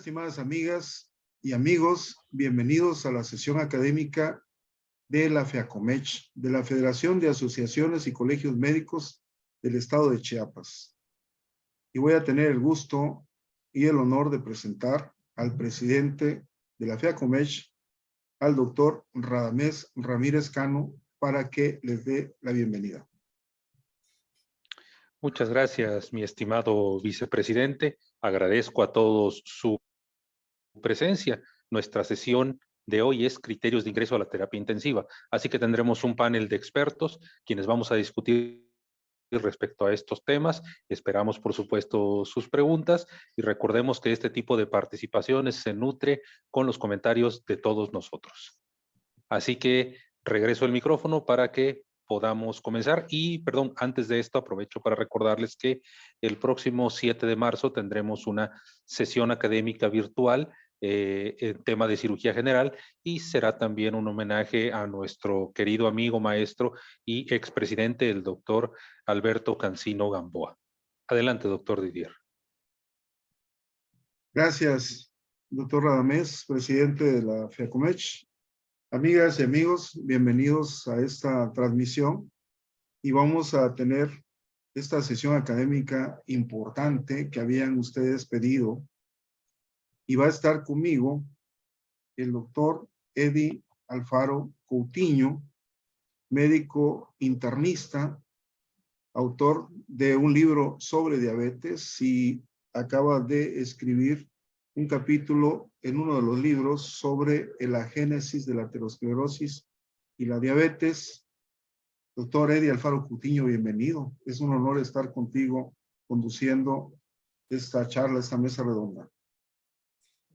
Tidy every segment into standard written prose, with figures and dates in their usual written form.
estimadas amigas y amigos, bienvenidos a la sesión académica de la FEACOMECH, de la Federación de Asociaciones y Colegios Médicos del Estado de Chiapas. Y voy a tener el gusto y el honor de presentar al presidente de la FEACOMECH, al doctor Radamés Ramírez Cano, para que les dé la bienvenida. Muchas gracias, mi estimado vicepresidente. Agradezco a todos su presencia. Nuestra sesión de hoy es criterios de ingreso a la terapia intensiva. Así que tendremos un panel de expertos quienes vamos a discutir respecto a estos temas. Esperamos, por supuesto, sus preguntas y recordemos que este tipo de participaciones se nutre con los comentarios de todos nosotros. Así que regreso el micrófono para que podamos comenzar. Y, perdón, antes de esto aprovecho para recordarles que el próximo 7 de marzo tendremos una sesión académica virtual en tema de cirugía general y será también un homenaje a nuestro querido amigo, maestro y expresidente, el doctor Alberto Cancino Gamboa. Adelante, doctor Didier. Gracias, doctor Radamés, presidente de la FEACOMECH. Amigas y amigos, bienvenidos a esta transmisión y vamos a tener esta sesión académica importante que habían ustedes pedido y va a estar conmigo el doctor Eddie Alfaro Coutinho, médico internista, autor de un libro sobre diabetes y acaba de escribir un capítulo en uno de los libros sobre la génesis de la aterosclerosis y la diabetes. Doctor Eddie Alfaro Coutinho, bienvenido. Es un honor estar contigo conduciendo esta charla, esta mesa redonda.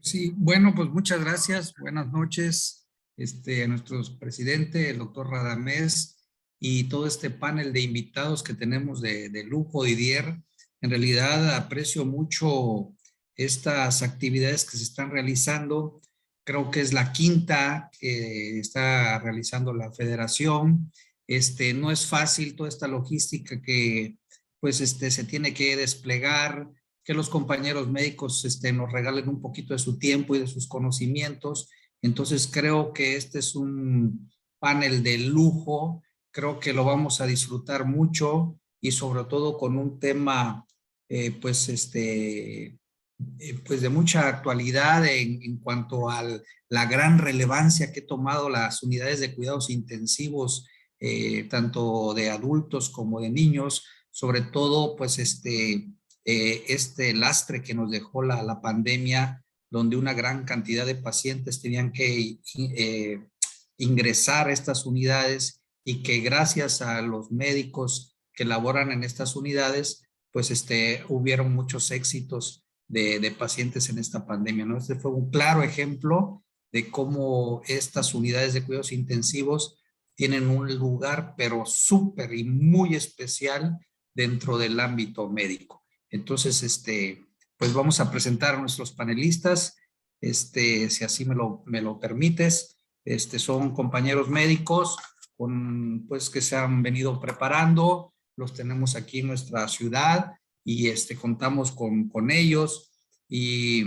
Sí, bueno, pues muchas gracias. Buenas noches a nuestro presidente, el doctor Radamés, y todo este panel de invitados que tenemos de lujo, Didier. En realidad aprecio mucho estas actividades que se están realizando. Creo que es la quinta que está realizando la federación. No es fácil toda esta logística que pues se tiene que desplegar, que los compañeros médicos nos regalen un poquito de su tiempo y de sus conocimientos. Entonces creo que este es un panel de lujo. Creo que lo vamos a disfrutar mucho y sobre todo con un tema pues de mucha actualidad en cuanto a la gran relevancia que he tomado las unidades de cuidados intensivos, tanto de adultos como de niños, sobre todo pues este lastre que nos dejó la pandemia, donde una gran cantidad de pacientes tenían que ingresar a estas unidades y que gracias a los médicos que laboran en estas unidades, pues hubieron muchos éxitos de pacientes en esta pandemia, ¿no? Este fue un claro ejemplo de cómo estas unidades de cuidados intensivos tienen un lugar, pero súper y muy especial dentro del ámbito médico. Entonces, pues vamos a presentar a nuestros panelistas, si así me lo permites. Son compañeros médicos pues que se han venido preparando, los tenemos aquí en nuestra ciudad y contamos con ellos y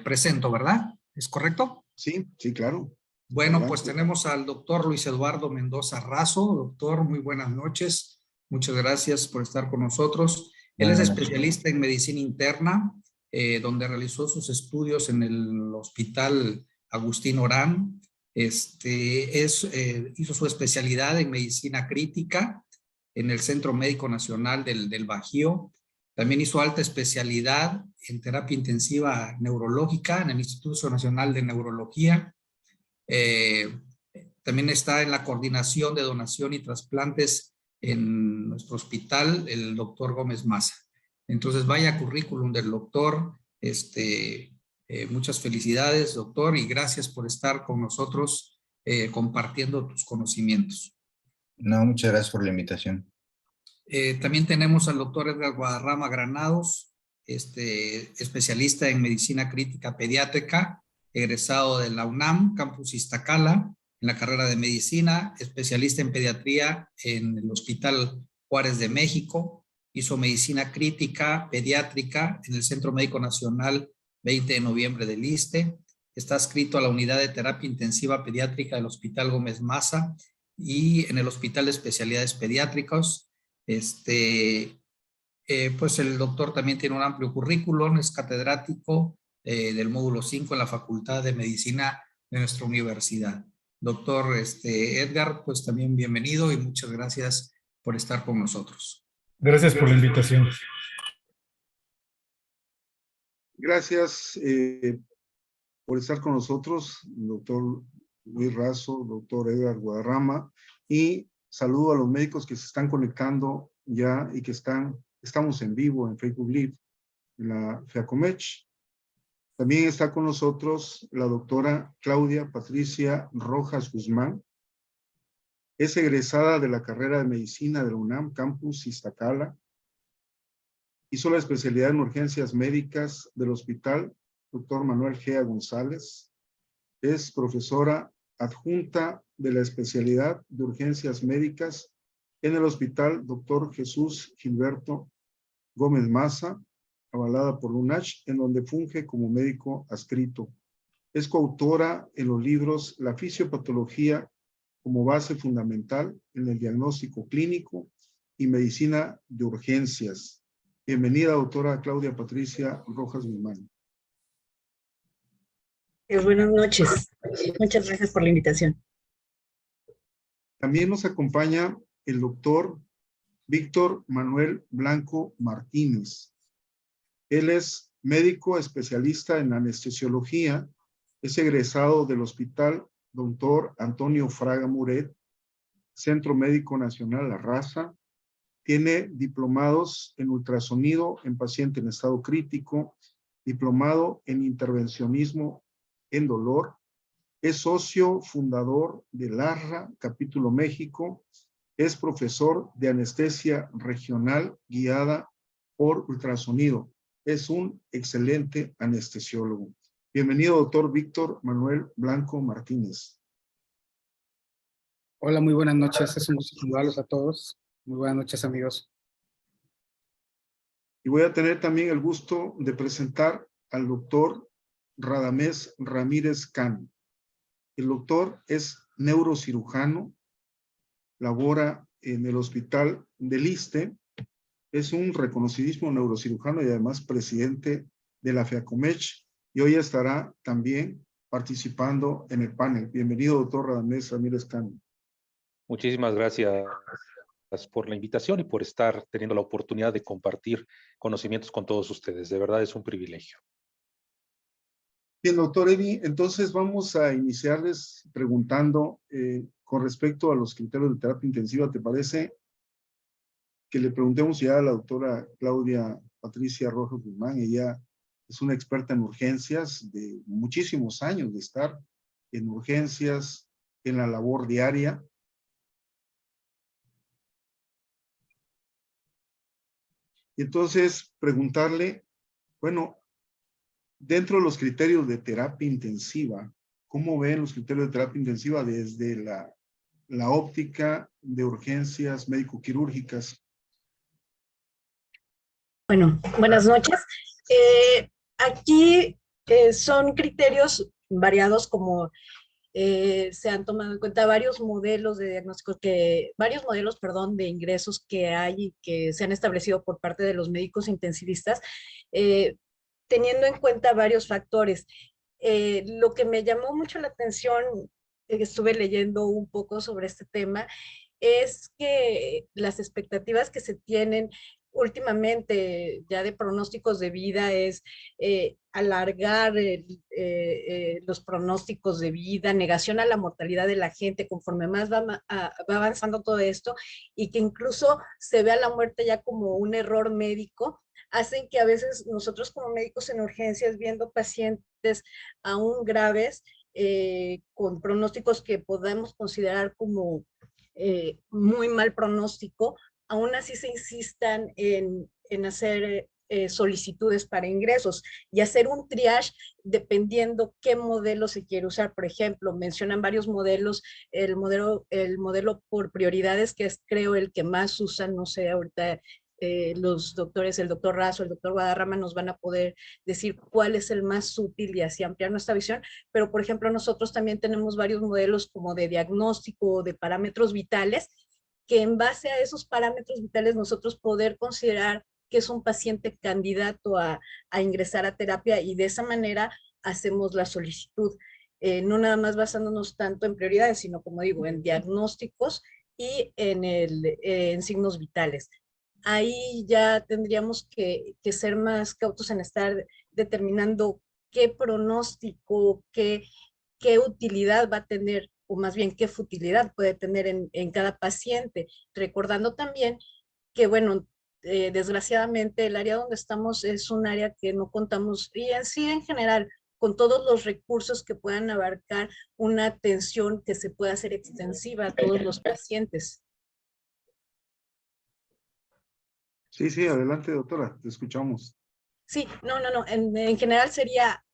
presento, ¿verdad? ¿Es correcto? Sí, sí, claro. Bueno, Adelante. pues tenemos al doctor Luis Eduardo Mendoza Razo. Doctor, muy buenas noches. Muchas gracias por estar con nosotros. Él es especialista en medicina interna, donde realizó sus estudios en el Hospital Agustín Orán. Hizo su especialidad en medicina crítica en el Centro Médico Nacional del Bajío. También hizo alta especialidad en terapia intensiva neurológica en el Instituto Nacional de Neurología. También está en la coordinación de donación y trasplantes en nuestro hospital, el doctor Gómez Maza. Entonces, vaya currículum del doctor. Muchas felicidades, doctor, y gracias por estar con nosotros compartiendo tus conocimientos. No, muchas gracias por la invitación. También tenemos al doctor Edgar Guadarrama Granados, especialista en medicina crítica pediátrica, egresado de la UNAM, Campus Iztacala, en la carrera de medicina, especialista en pediatría en el Hospital Juárez de México, hizo medicina crítica pediátrica en el Centro Médico Nacional 20 de noviembre del ISSSTE. Está adscrito a la unidad de terapia intensiva pediátrica del Hospital Gómez Maza y en el Hospital de Especialidades Pediátricas. Pues el doctor también tiene un amplio currículum, es catedrático del módulo 5 en la Facultad de Medicina de nuestra universidad. Doctor Edgar, pues también bienvenido y muchas gracias por estar con nosotros. Gracias por la invitación. Gracias por estar con nosotros, doctor Luis Razo, doctor Edgar Guadarrama, y saludo a los médicos que se están conectando ya y que estamos en vivo en Facebook Live, en la FEACOMECH. También está con nosotros la doctora Claudia Patricia Rojas Guzmán. Es egresada de la carrera de Medicina de la UNAM, Campus Iztacala. Hizo la especialidad en urgencias médicas del Hospital Dr. Manuel Gea González. Es profesora adjunta de la especialidad de urgencias médicas en el Hospital Dr. Jesús Gilberto Gómez Maza, avalada por UNACH, en donde funge como médico adscrito. Es coautora en los libros La fisiopatología como base fundamental en el diagnóstico clínico y medicina de urgencias. Bienvenida, doctora Claudia Patricia Rojas Guzmán. Buenas noches. Muchas gracias por la invitación. También nos acompaña el doctor Víctor Manuel Blanco Martínez. Él es médico especialista en anestesiología, es egresado del Hospital Dr. Antonio Fraga Muret, Centro Médico Nacional La Raza, tiene diplomados en ultrasonido en paciente en estado crítico, diplomado en intervencionismo en dolor, es socio fundador de LARRA, Capítulo México, es profesor de anestesia regional guiada por ultrasonido. Es un excelente anestesiólogo. Bienvenido, doctor Víctor Manuel Blanco Martínez. Hola, muy buenas noches. Es un gusto saludarlos a todos. Muy buenas noches, amigos. Y voy a tener también el gusto de presentar al doctor Radamés Ramírez Cano. El doctor es neurocirujano, labora en el Hospital del ISSSTE, es un reconocidísimo neurocirujano y además presidente de la FEACOMECH, y hoy estará también participando en el panel. Bienvenido, doctor Radamés Ramírez Cano. Muchísimas gracias por la invitación y por estar teniendo la oportunidad de compartir conocimientos con todos ustedes. De verdad es un privilegio. Bien, doctor Eddie, entonces vamos a iniciarles preguntando con respecto a los criterios de terapia intensiva. ¿Te parece que le preguntemos ya a la doctora Claudia Patricia Rojas Guzmán? Ella es una experta en urgencias de muchísimos años de estar en urgencias, en la labor diaria. Y entonces preguntarle, bueno, dentro de los criterios de terapia intensiva, ¿cómo ven los criterios de terapia intensiva desde la óptica de urgencias médico-quirúrgicas? Bueno, buenas noches. Aquí son criterios variados, como se han tomado en cuenta varios modelos de diagnósticos de ingresos que hay y que se han establecido por parte de los médicos intensivistas, teniendo en cuenta varios factores. Lo que me llamó mucho la atención, estuve leyendo un poco sobre este tema, es que las expectativas que se tienen últimamente ya de pronósticos de vida es alargar los pronósticos de vida, negación a la mortalidad de la gente conforme más va avanzando todo esto, y que incluso se vea la muerte ya como un error médico, hacen que a veces nosotros como médicos en urgencias, viendo pacientes aún graves, con pronósticos que podemos considerar como muy mal pronóstico, aún así se insistan en hacer solicitudes para ingresos y hacer un triage dependiendo qué modelo se quiere usar. Por ejemplo, mencionan varios modelos, el modelo por prioridades, que es creo el que más usan, no sé ahorita los doctores, el doctor Razo, el doctor Guadarrama nos van a poder decir cuál es el más útil y así ampliar nuestra visión, pero por ejemplo nosotros también tenemos varios modelos como de diagnóstico, de parámetros vitales, que en base a esos parámetros vitales nosotros poder considerar que es un paciente candidato a ingresar a terapia y de esa manera hacemos la solicitud. No nada más basándonos tanto en prioridades, sino como digo, en diagnósticos y en signos vitales. Ahí ya tendríamos que ser más cautos en estar determinando qué pronóstico, qué utilidad va a tener, o más bien qué futilidad puede tener en cada paciente. Recordando también que, bueno, desgraciadamente el área donde estamos es un área que no contamos, y en sí en general, con todos los recursos que puedan abarcar una atención que se pueda hacer extensiva a todos los pacientes. Sí, sí, adelante, doctora, te escuchamos. Sí, no. En general sería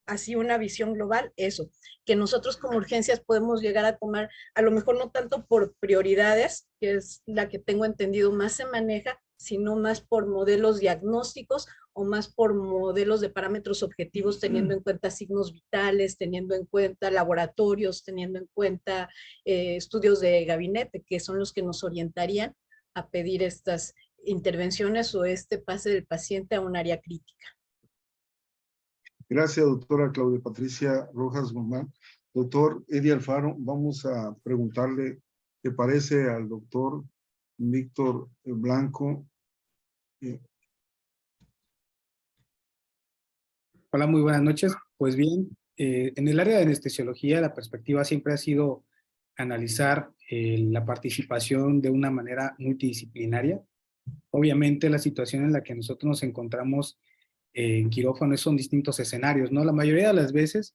así una visión global, eso, que nosotros como urgencias podemos llegar a tomar, a lo mejor no tanto por prioridades, que es la que tengo entendido más se maneja, sino más por modelos diagnósticos o más por modelos de parámetros objetivos, teniendo en cuenta signos vitales, teniendo en cuenta laboratorios, teniendo en cuenta estudios de gabinete, que son los que nos orientarían a pedir estas intervenciones o este pase del paciente a un área crítica. Gracias, doctora Claudia Patricia Rojas Guzmán. Doctor Eddie Alfaro, vamos a preguntarle qué parece al doctor Víctor Blanco. Hola, muy buenas noches. Pues bien, en el área de anestesiología la perspectiva siempre ha sido analizar la participación de una manera multidisciplinaria. Obviamente la situación en la que nosotros nos encontramos en quirófano son distintos escenarios, ¿no? La mayoría de las veces,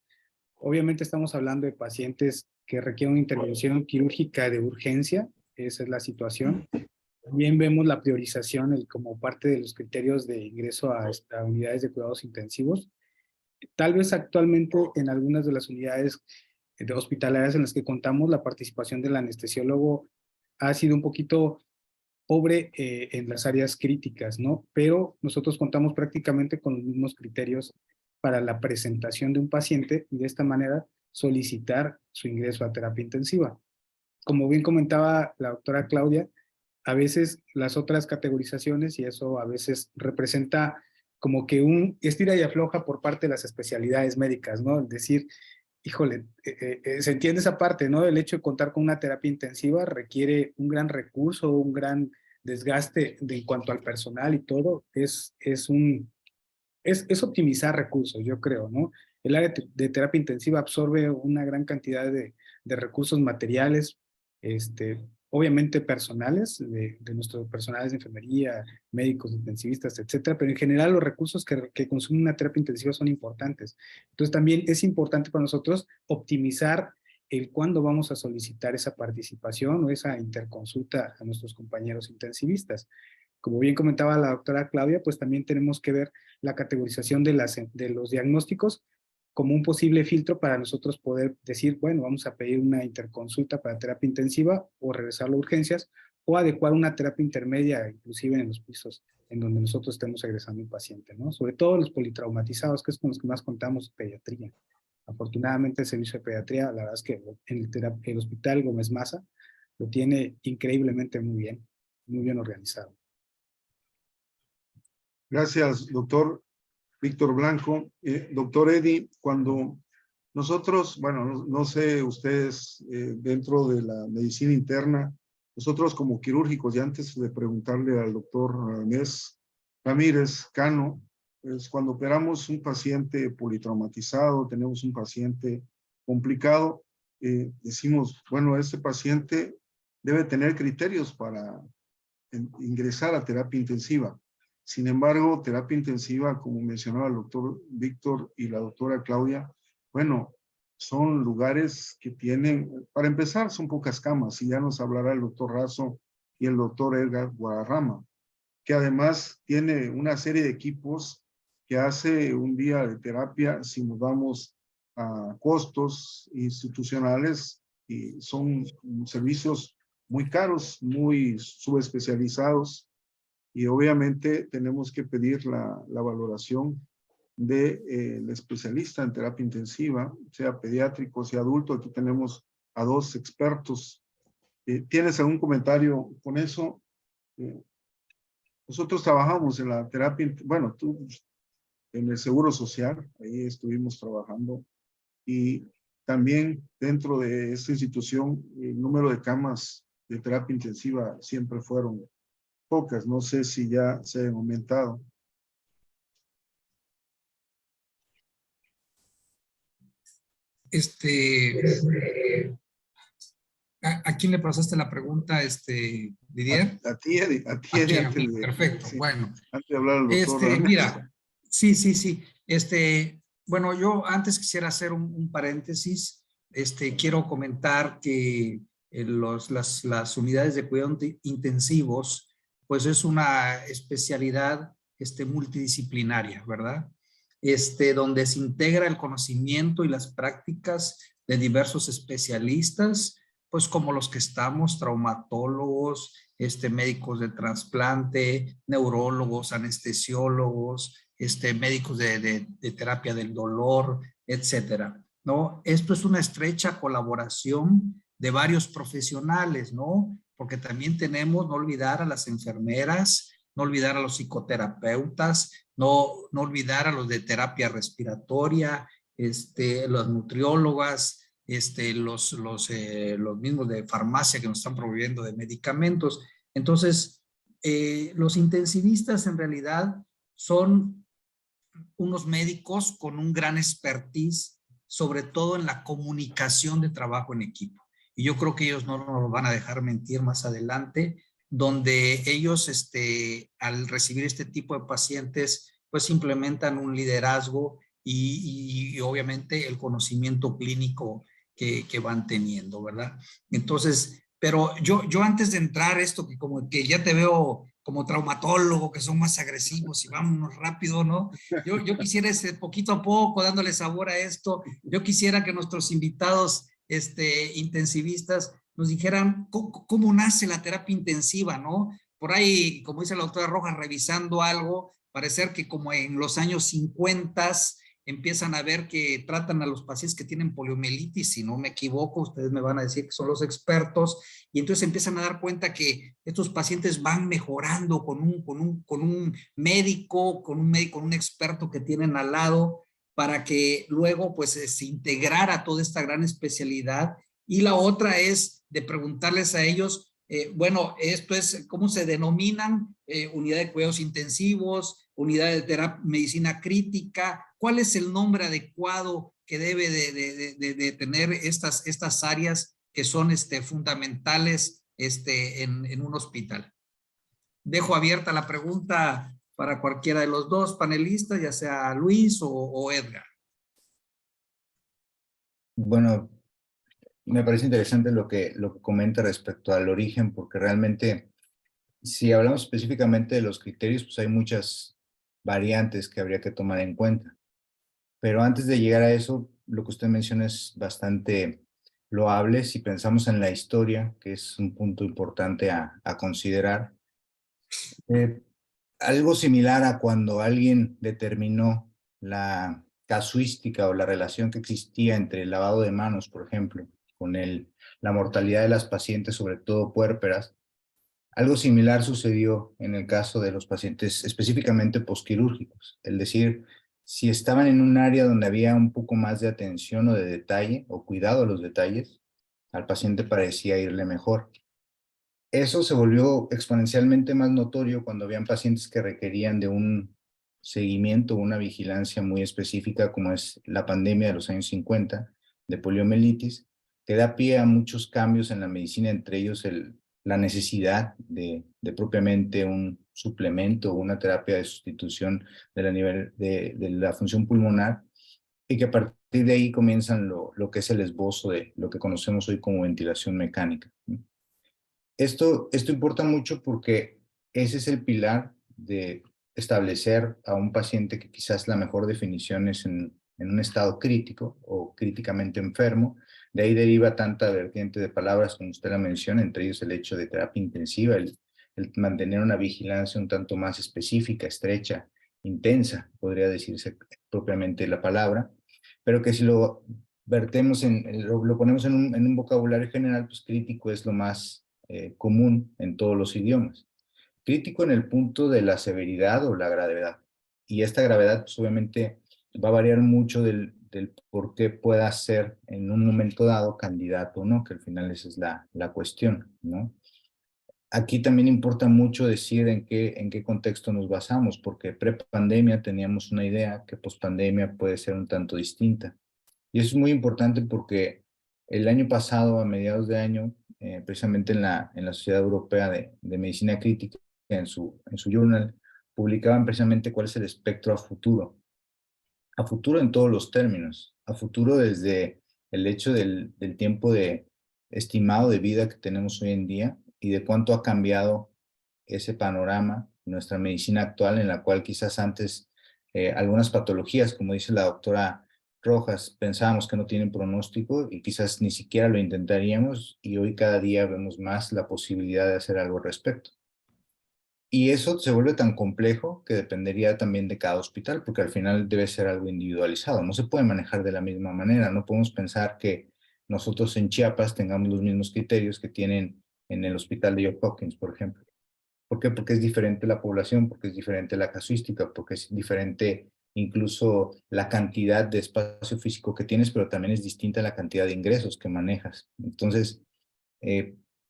obviamente estamos hablando de pacientes que requieren una intervención quirúrgica de urgencia, esa es la situación. También vemos la priorización como parte de los criterios de ingreso a unidades de cuidados intensivos. Tal vez actualmente en algunas de las unidades hospitalarias en las que contamos, la participación del anestesiólogo ha sido un poquito pobre en las áreas críticas, ¿no? Pero nosotros contamos prácticamente con los mismos criterios para la presentación de un paciente y de esta manera solicitar su ingreso a terapia intensiva. Como bien comentaba la doctora Claudia, a veces las otras categorizaciones, y eso a veces representa como que un estira y afloja por parte de las especialidades médicas, ¿no? Es decir, híjole, se entiende esa parte, ¿no? El hecho de contar con una terapia intensiva requiere un gran recurso, un gran desgaste en cuanto al personal y todo, es optimizar recursos, yo creo, ¿no? El área de terapia intensiva absorbe una gran cantidad de recursos materiales, obviamente personales, de nuestros personales de enfermería, médicos, intensivistas, etcétera, pero en general los recursos que consume una terapia intensiva son importantes. Entonces también es importante para nosotros optimizar el cuándo vamos a solicitar esa participación o esa interconsulta a nuestros compañeros intensivistas. Como bien comentaba la doctora Claudia, pues también tenemos que ver la categorización de los diagnósticos como un posible filtro para nosotros poder decir, bueno, vamos a pedir una interconsulta para terapia intensiva o regresarlo a urgencias o adecuar una terapia intermedia, inclusive en los pisos en donde nosotros estemos egresando un paciente, ¿no? Sobre todo los politraumatizados, que es con los que más contamos en pediatría. Afortunadamente el servicio de pediatría, la verdad es que en el Hospital Gómez Maza lo tiene increíblemente muy bien organizado. Gracias, doctor Víctor Blanco. Doctor Eddie, cuando nosotros, bueno, no sé, ustedes dentro de la medicina interna, nosotros como quirúrgicos, y antes de preguntarle al doctor Ramírez Cano, pues cuando operamos un paciente politraumatizado, tenemos un paciente complicado, decimos, bueno, este paciente debe tener criterios para ingresar a terapia intensiva. Sin embargo, terapia intensiva, como mencionaba el doctor Víctor y la doctora Claudia, bueno, son lugares que tienen, para empezar, son pocas camas, y ya nos hablará el doctor Razo y el doctor Edgar Guadarrama, que además tiene una serie de equipos que hace un día de terapia, si nos vamos a costos institucionales, y son servicios muy caros, muy subespecializados, y obviamente tenemos que pedir la valoración del especialista en terapia intensiva, sea pediátrico, sea adulto. Aquí tenemos a 2 expertos. ¿Tienes algún comentario con eso? Nosotros trabajamos en la terapia, bueno, tú en el Seguro Social, ahí estuvimos trabajando, y también dentro de esta institución el número de camas de terapia intensiva siempre fueron pocas. No sé si ya se han aumentado. ¿A quién le pasaste la pregunta, Didier? A ti, Eddie, a ti, A Eddie, ti, a antes mí, de, perfecto, sí, bueno. antes de hablar al doctor Radamés. Mira, sí. Bueno, yo antes quisiera hacer un paréntesis. Quiero comentar que las unidades de cuidado intensivos, pues es una especialidad multidisciplinaria, ¿verdad? Donde se integra el conocimiento y las prácticas de diversos especialistas, pues como los que estamos, traumatólogos, médicos de trasplante, neurólogos, anestesiólogos, médicos de terapia del dolor, etcétera, ¿no? Esto es una estrecha colaboración de varios profesionales, ¿no? Porque también tenemos, no olvidar a las enfermeras, no olvidar a los psicoterapeutas, no olvidar a los de terapia respiratoria, las nutriólogas, los mismos de farmacia que nos están proveyendo de medicamentos. Entonces, los intensivistas en realidad son unos médicos con un gran expertise, sobre todo en la comunicación de trabajo en equipo. Y yo creo que ellos no nos van a dejar mentir más adelante, donde ellos, al recibir este tipo de pacientes, pues implementan un liderazgo y obviamente el conocimiento clínico que van teniendo, ¿verdad? Entonces, pero yo antes de entrar esto, que como que ya te veo como traumatólogo, que son más agresivos y vámonos rápido, ¿no? Yo quisiera poquito a poco dándole sabor a esto. Yo quisiera que nuestros invitados intensivistas nos dijeran cómo nace la terapia intensiva, ¿no? Por ahí, como dice la doctora Rojas, revisando algo, parecer que como en los años 50 empiezan a ver que tratan a los pacientes que tienen poliomielitis, si no me equivoco, ustedes me van a decir que son los expertos, y entonces empiezan a dar cuenta que estos pacientes van mejorando con un médico, con un experto que tienen al lado, para que luego pues se integrara toda esta gran especialidad. Y la otra es de preguntarles a ellos, bueno, esto es, ¿cómo se denominan? Unidad de cuidados intensivos, unidad de medicina crítica. ¿Cuál es el nombre adecuado que debe de tener estas áreas que son fundamentales en un hospital? Dejo abierta la pregunta para cualquiera de los dos panelistas, ya sea Luis o Edgar. Bueno, me parece interesante lo que comenta respecto al origen, porque realmente, si hablamos específicamente de los criterios, pues hay muchas variantes que habría que tomar en cuenta. Pero antes de llegar a eso, lo que usted menciona es bastante loable si pensamos en la historia, que es un punto importante a considerar. Algo similar a cuando alguien determinó la casuística o la relación que existía entre el lavado de manos, por ejemplo, con la mortalidad de las pacientes, sobre todo puérperas. Algo similar sucedió en el caso de los pacientes específicamente posquirúrgicos. Es decir, si estaban en un área donde había un poco más de atención o de detalle o cuidado a los detalles, al paciente parecía irle mejor. Eso se volvió exponencialmente más notorio cuando habían pacientes que requerían de un seguimiento, una vigilancia muy específica, como es la pandemia de los años 50 de poliomielitis, que da pie a muchos cambios en la medicina, entre ellos la necesidad de propiamente un suplemento o una terapia de sustitución de la función pulmonar, y que a partir de ahí comienzan lo que es el esbozo de lo que conocemos hoy como ventilación mecánica. Esto importa mucho porque ese es el pilar de establecer a un paciente que quizás la mejor definición es en un estado crítico o críticamente enfermo. De ahí deriva tanta vertiente de palabras como usted la menciona, entre ellos el hecho de terapia intensiva, el mantener una vigilancia un tanto más específica, estrecha, intensa, podría decirse propiamente la palabra, pero que si lo vertemos lo ponemos en un vocabulario general, pues crítico es lo más común en todos los idiomas. Crítico en el punto de la severidad o la gravedad. Y esta gravedad, pues obviamente, va a variar mucho del por qué pueda ser en un momento dado candidato o no, que al final esa es la cuestión, ¿no? Aquí también importa mucho decir en qué contexto nos basamos, porque pre-pandemia teníamos una idea que post-pandemia puede ser un tanto distinta. Y eso es muy importante porque el año pasado, a mediados de año, precisamente en la Sociedad Europea de Medicina Crítica, en su journal, publicaban precisamente cuál es el espectro a futuro en todos los términos, a futuro desde el hecho del tiempo estimado de vida que tenemos hoy en día y de cuánto ha cambiado ese panorama, nuestra medicina actual, en la cual quizás antes algunas patologías, como dice la doctora Rojas, pensábamos que no tienen pronóstico y quizás ni siquiera lo intentaríamos, y hoy cada día vemos más la posibilidad de hacer algo al respecto. Y eso se vuelve tan complejo que dependería también de cada hospital, porque al final debe ser algo individualizado. No se puede manejar de la misma manera. No podemos pensar que nosotros en Chiapas tengamos los mismos criterios que tienen en el hospital de Johns Hopkins, por ejemplo. ¿Por qué? Porque es diferente la población, porque es diferente la casuística, porque es diferente incluso la cantidad de espacio físico que tienes, pero también es distinta la cantidad de ingresos que manejas. Entonces,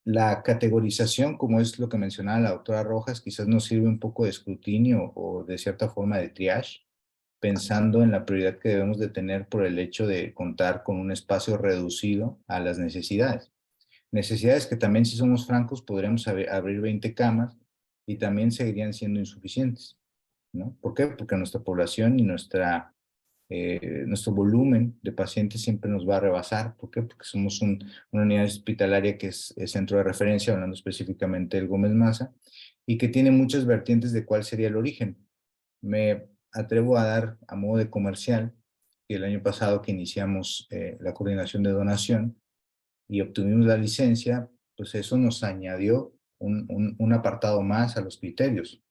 la categorización, como es lo que mencionaba la doctora Rojas, quizás nos sirve un poco de escrutinio o de cierta forma de triage, pensando en la prioridad que debemos de tener por el hecho de contar con un espacio reducido a las necesidades. Necesidades que también, si somos francos, podríamos abrir 20 camas y también seguirían siendo insuficientes, ¿no? ¿Por qué? Porque nuestra población y nuestro volumen de pacientes siempre nos va a rebasar. ¿Por qué? Porque somos una unidad hospitalaria que es centro de referencia, hablando específicamente del Gómez Maza, y que tiene muchas vertientes de cuál sería el origen. Me atrevo a dar a modo de comercial que el año pasado que iniciamos la coordinación de donación y obtuvimos la licencia, pues eso nos añadió un apartado más a los criterios,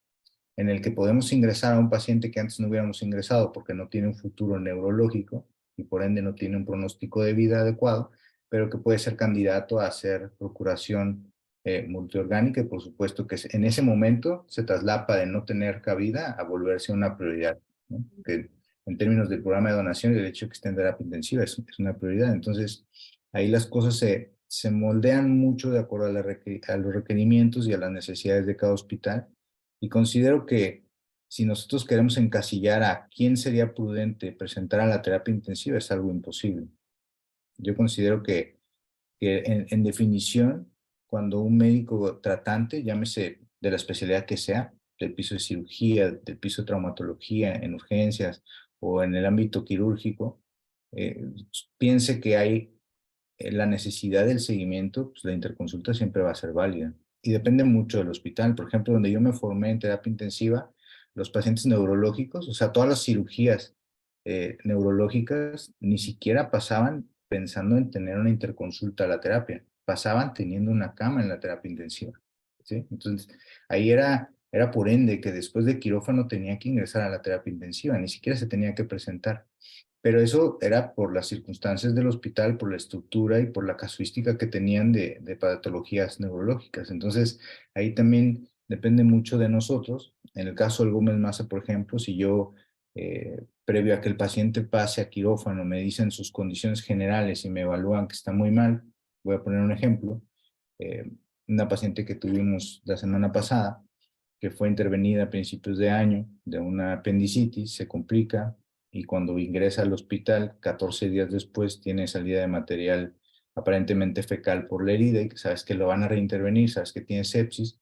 en el que podemos ingresar a un paciente que antes no hubiéramos ingresado porque no tiene un futuro neurológico y por ende no tiene un pronóstico de vida adecuado, pero que puede ser candidato a hacer procuración multiorgánica, y por supuesto que en ese momento se traslapa de no tener cabida a volverse una prioridad, ¿no? Que en términos del programa de donación, el hecho de que esté en terapia intensiva es una prioridad. Entonces, ahí las cosas se moldean mucho de acuerdo a los requerimientos y a las necesidades de cada hospital. Y considero que si nosotros queremos encasillar a quién sería prudente presentar a la terapia intensiva, es algo imposible. Yo considero que en definición, cuando un médico tratante, llámese de la especialidad que sea, del piso de cirugía, del piso de traumatología, en urgencias o en el ámbito quirúrgico, piense que hay la necesidad del seguimiento, pues la interconsulta siempre va a ser válida. Y depende mucho del hospital. Por ejemplo, donde yo me formé en terapia intensiva, los pacientes neurológicos, o sea, todas las cirugías neurológicas ni siquiera pasaban pensando en tener una interconsulta a la terapia. Pasaban teniendo una cama en la terapia intensiva, ¿sí? Entonces, ahí era por ende que después de quirófano tenía que ingresar a la terapia intensiva, ni siquiera se tenía que presentar. Pero eso era por las circunstancias del hospital, por la estructura y por la casuística que tenían de patologías neurológicas. Entonces, ahí también depende mucho de nosotros. En el caso del Gómez Maza, por ejemplo, si yo, previo a que el paciente pase a quirófano, me dicen sus condiciones generales y me evalúan que está muy mal, voy a poner un ejemplo. Una paciente que tuvimos la semana pasada, que fue intervenida a principios de año de una apendicitis, se complica, y cuando ingresa al hospital, 14 días después, tiene salida de material aparentemente fecal por la herida y que sabes que lo van a reintervenir, sabes que tiene sepsis.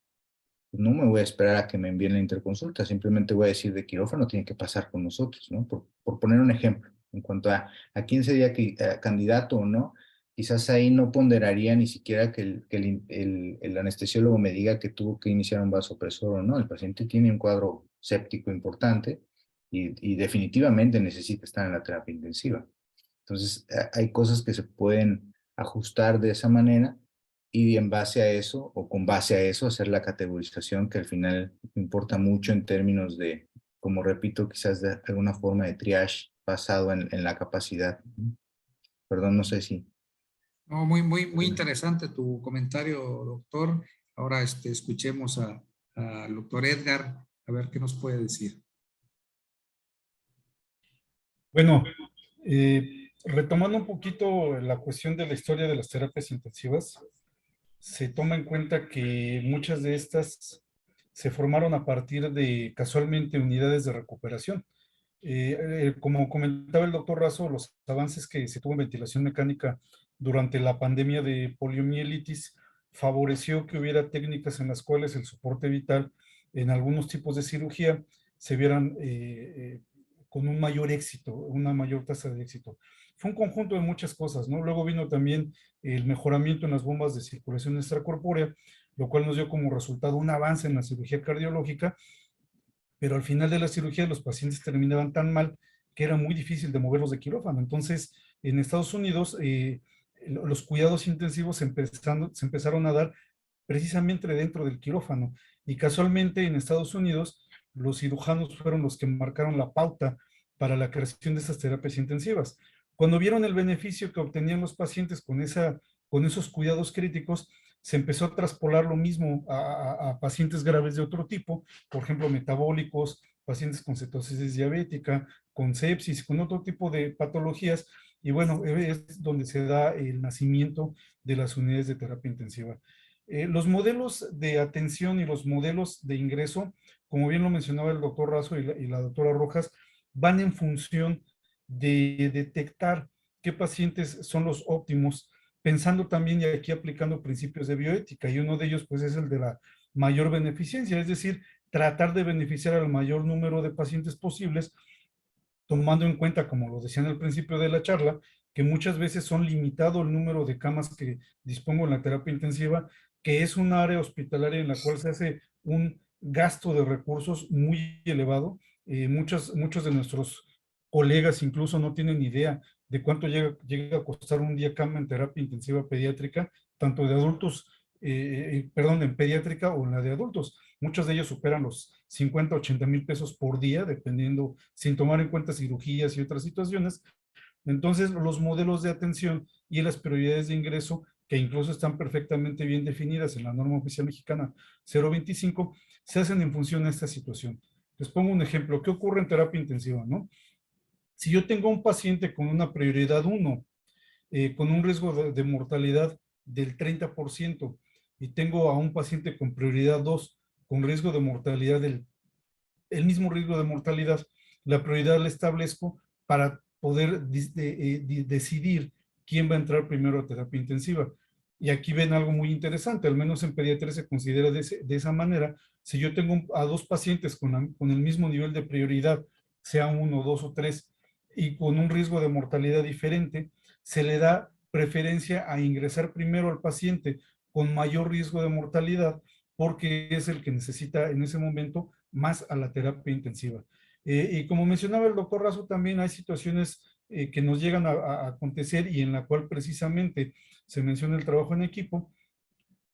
Pues no me voy a esperar a que me envíen la interconsulta, simplemente voy a decir de quirófano tiene que pasar con nosotros, ¿no? Por poner un ejemplo. En cuanto a quién sería candidato o no, quizás ahí no ponderaría ni siquiera que el anestesiólogo me diga que tuvo que iniciar un vasopresor o no. El paciente tiene un cuadro séptico importante y definitivamente necesita estar en la terapia intensiva. Entonces, hay cosas que se pueden ajustar de esa manera y en base a eso, o con base a eso, hacer la categorización que al final importa mucho en términos de, como repito, quizás de alguna forma de triage basado en la capacidad. Perdón, no sé si... No, muy interesante tu comentario, doctor. Ahora escuchemos al doctor Edgar, a ver qué nos puede decir. Bueno, retomando un poquito la cuestión de la historia de las terapias intensivas, se toma en cuenta que muchas de estas se formaron a partir de casualmente unidades de recuperación. Como comentaba el doctor Razo, los avances que se tuvo en ventilación mecánica durante la pandemia de poliomielitis favoreció que hubiera técnicas en las cuales el soporte vital en algunos tipos de cirugía se vieran con un mayor éxito, una mayor tasa de éxito. Fue un conjunto de muchas cosas, ¿no? Luego vino también el mejoramiento en las bombas de circulación extracorpórea, lo cual nos dio como resultado un avance en la cirugía cardiológica, pero al final de la cirugía los pacientes terminaban tan mal que era muy difícil de moverlos de quirófano. Entonces, en Estados Unidos, los cuidados intensivos se empezaron a dar precisamente dentro del quirófano. Y casualmente en Estados Unidos, los cirujanos fueron los que marcaron la pauta para la creación de estas terapias intensivas. Cuando vieron el beneficio que obtenían los pacientes con esos cuidados críticos, se empezó a traspolar lo mismo a pacientes graves de otro tipo, por ejemplo, metabólicos, pacientes con cetosis diabética, con sepsis, con otro tipo de patologías, y bueno, es donde se da el nacimiento de las unidades de terapia intensiva. Los modelos de atención y los modelos de ingreso, como bien lo mencionaba el doctor Razo y la doctora Rojas, van en función de detectar qué pacientes son los óptimos, pensando también y aquí aplicando principios de bioética, y uno de ellos pues es el de la mayor beneficencia, es decir, tratar de beneficiar al mayor número de pacientes posibles, tomando en cuenta, como lo decía en el principio de la charla, que muchas veces son limitado el número de camas que dispongo en la terapia intensiva, que es un área hospitalaria en la cual se hace un gasto de recursos muy elevado. Muchos de nuestros colegas incluso no tienen idea de cuánto llega a costar un día cama en terapia intensiva pediátrica, tanto de adultos, perdón, en pediátrica o en la de adultos. Muchos de ellos superan los 50, 80 mil pesos por día, dependiendo, sin tomar en cuenta cirugías y otras situaciones. Entonces, los modelos de atención y las prioridades de ingreso, que incluso están perfectamente bien definidas en la norma oficial mexicana 025, se hacen en función de esta situación. Les pongo un ejemplo. ¿Qué ocurre en terapia intensiva, no? Si yo tengo un paciente con una prioridad 1, con un riesgo de mortalidad del 30%, y tengo a un paciente con prioridad 2, con riesgo de mortalidad el mismo riesgo de mortalidad, la prioridad la establezco para poder decidir quién va a entrar primero a terapia intensiva. Y aquí ven algo muy interesante, al menos en pediatría se considera de esa manera. Si yo tengo a dos pacientes con el mismo nivel de prioridad, sea 1, 2 o 3, y con un riesgo de mortalidad diferente, se le da preferencia a ingresar primero al paciente con mayor riesgo de mortalidad, porque es el que necesita en ese momento más a la terapia intensiva. Y como mencionaba el doctor Razo, también hay situaciones que nos llegan a acontecer y en la cual precisamente se menciona el trabajo en equipo,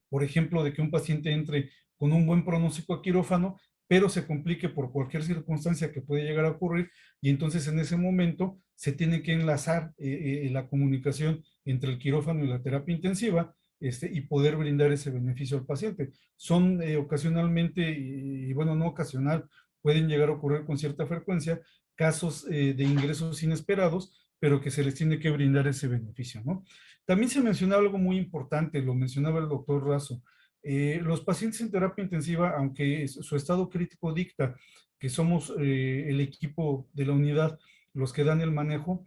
por ejemplo, de que un paciente entre con un buen pronóstico a quirófano, pero se complique por cualquier circunstancia que puede llegar a ocurrir, y entonces en ese momento se tiene que enlazar la comunicación entre el quirófano y la terapia intensiva, y poder brindar ese beneficio al paciente. Son ocasionalmente, y bueno, no ocasional, pueden llegar a ocurrir con cierta frecuencia, casos de ingresos inesperados, pero que se les tiene que brindar ese beneficio, ¿no? También se mencionaba algo muy importante, lo mencionaba el doctor Razo. Los pacientes en terapia intensiva, aunque su estado crítico dicta que somos el equipo de la unidad los que dan el manejo,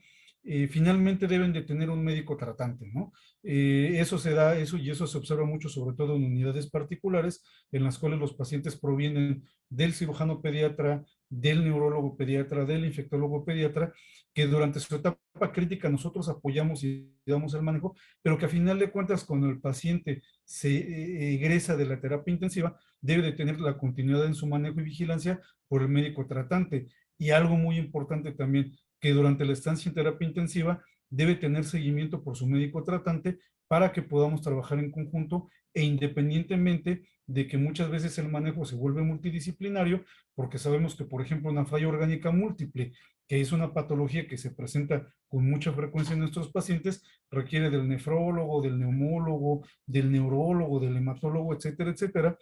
finalmente deben de tener un médico tratante, ¿no? Eso se da, y eso se observa mucho, sobre todo en unidades particulares, en las cuales los pacientes provienen del cirujano pediatra, del neurólogo pediatra, del infectólogo pediatra, que durante su etapa crítica nosotros apoyamos y damos el manejo, pero que a final de cuentas cuando el paciente se egresa de la terapia intensiva, debe de tener la continuidad en su manejo y vigilancia por el médico tratante. Y algo muy importante también, que durante la estancia en terapia intensiva debe tener seguimiento por su médico tratante para que podamos trabajar en conjunto e independientemente de que muchas veces el manejo se vuelve multidisciplinario, porque sabemos que, por ejemplo, una falla orgánica múltiple, que es una patología que se presenta con mucha frecuencia en nuestros pacientes, requiere del nefrólogo, del neumólogo, del neurólogo, del hematólogo, etcétera, etcétera,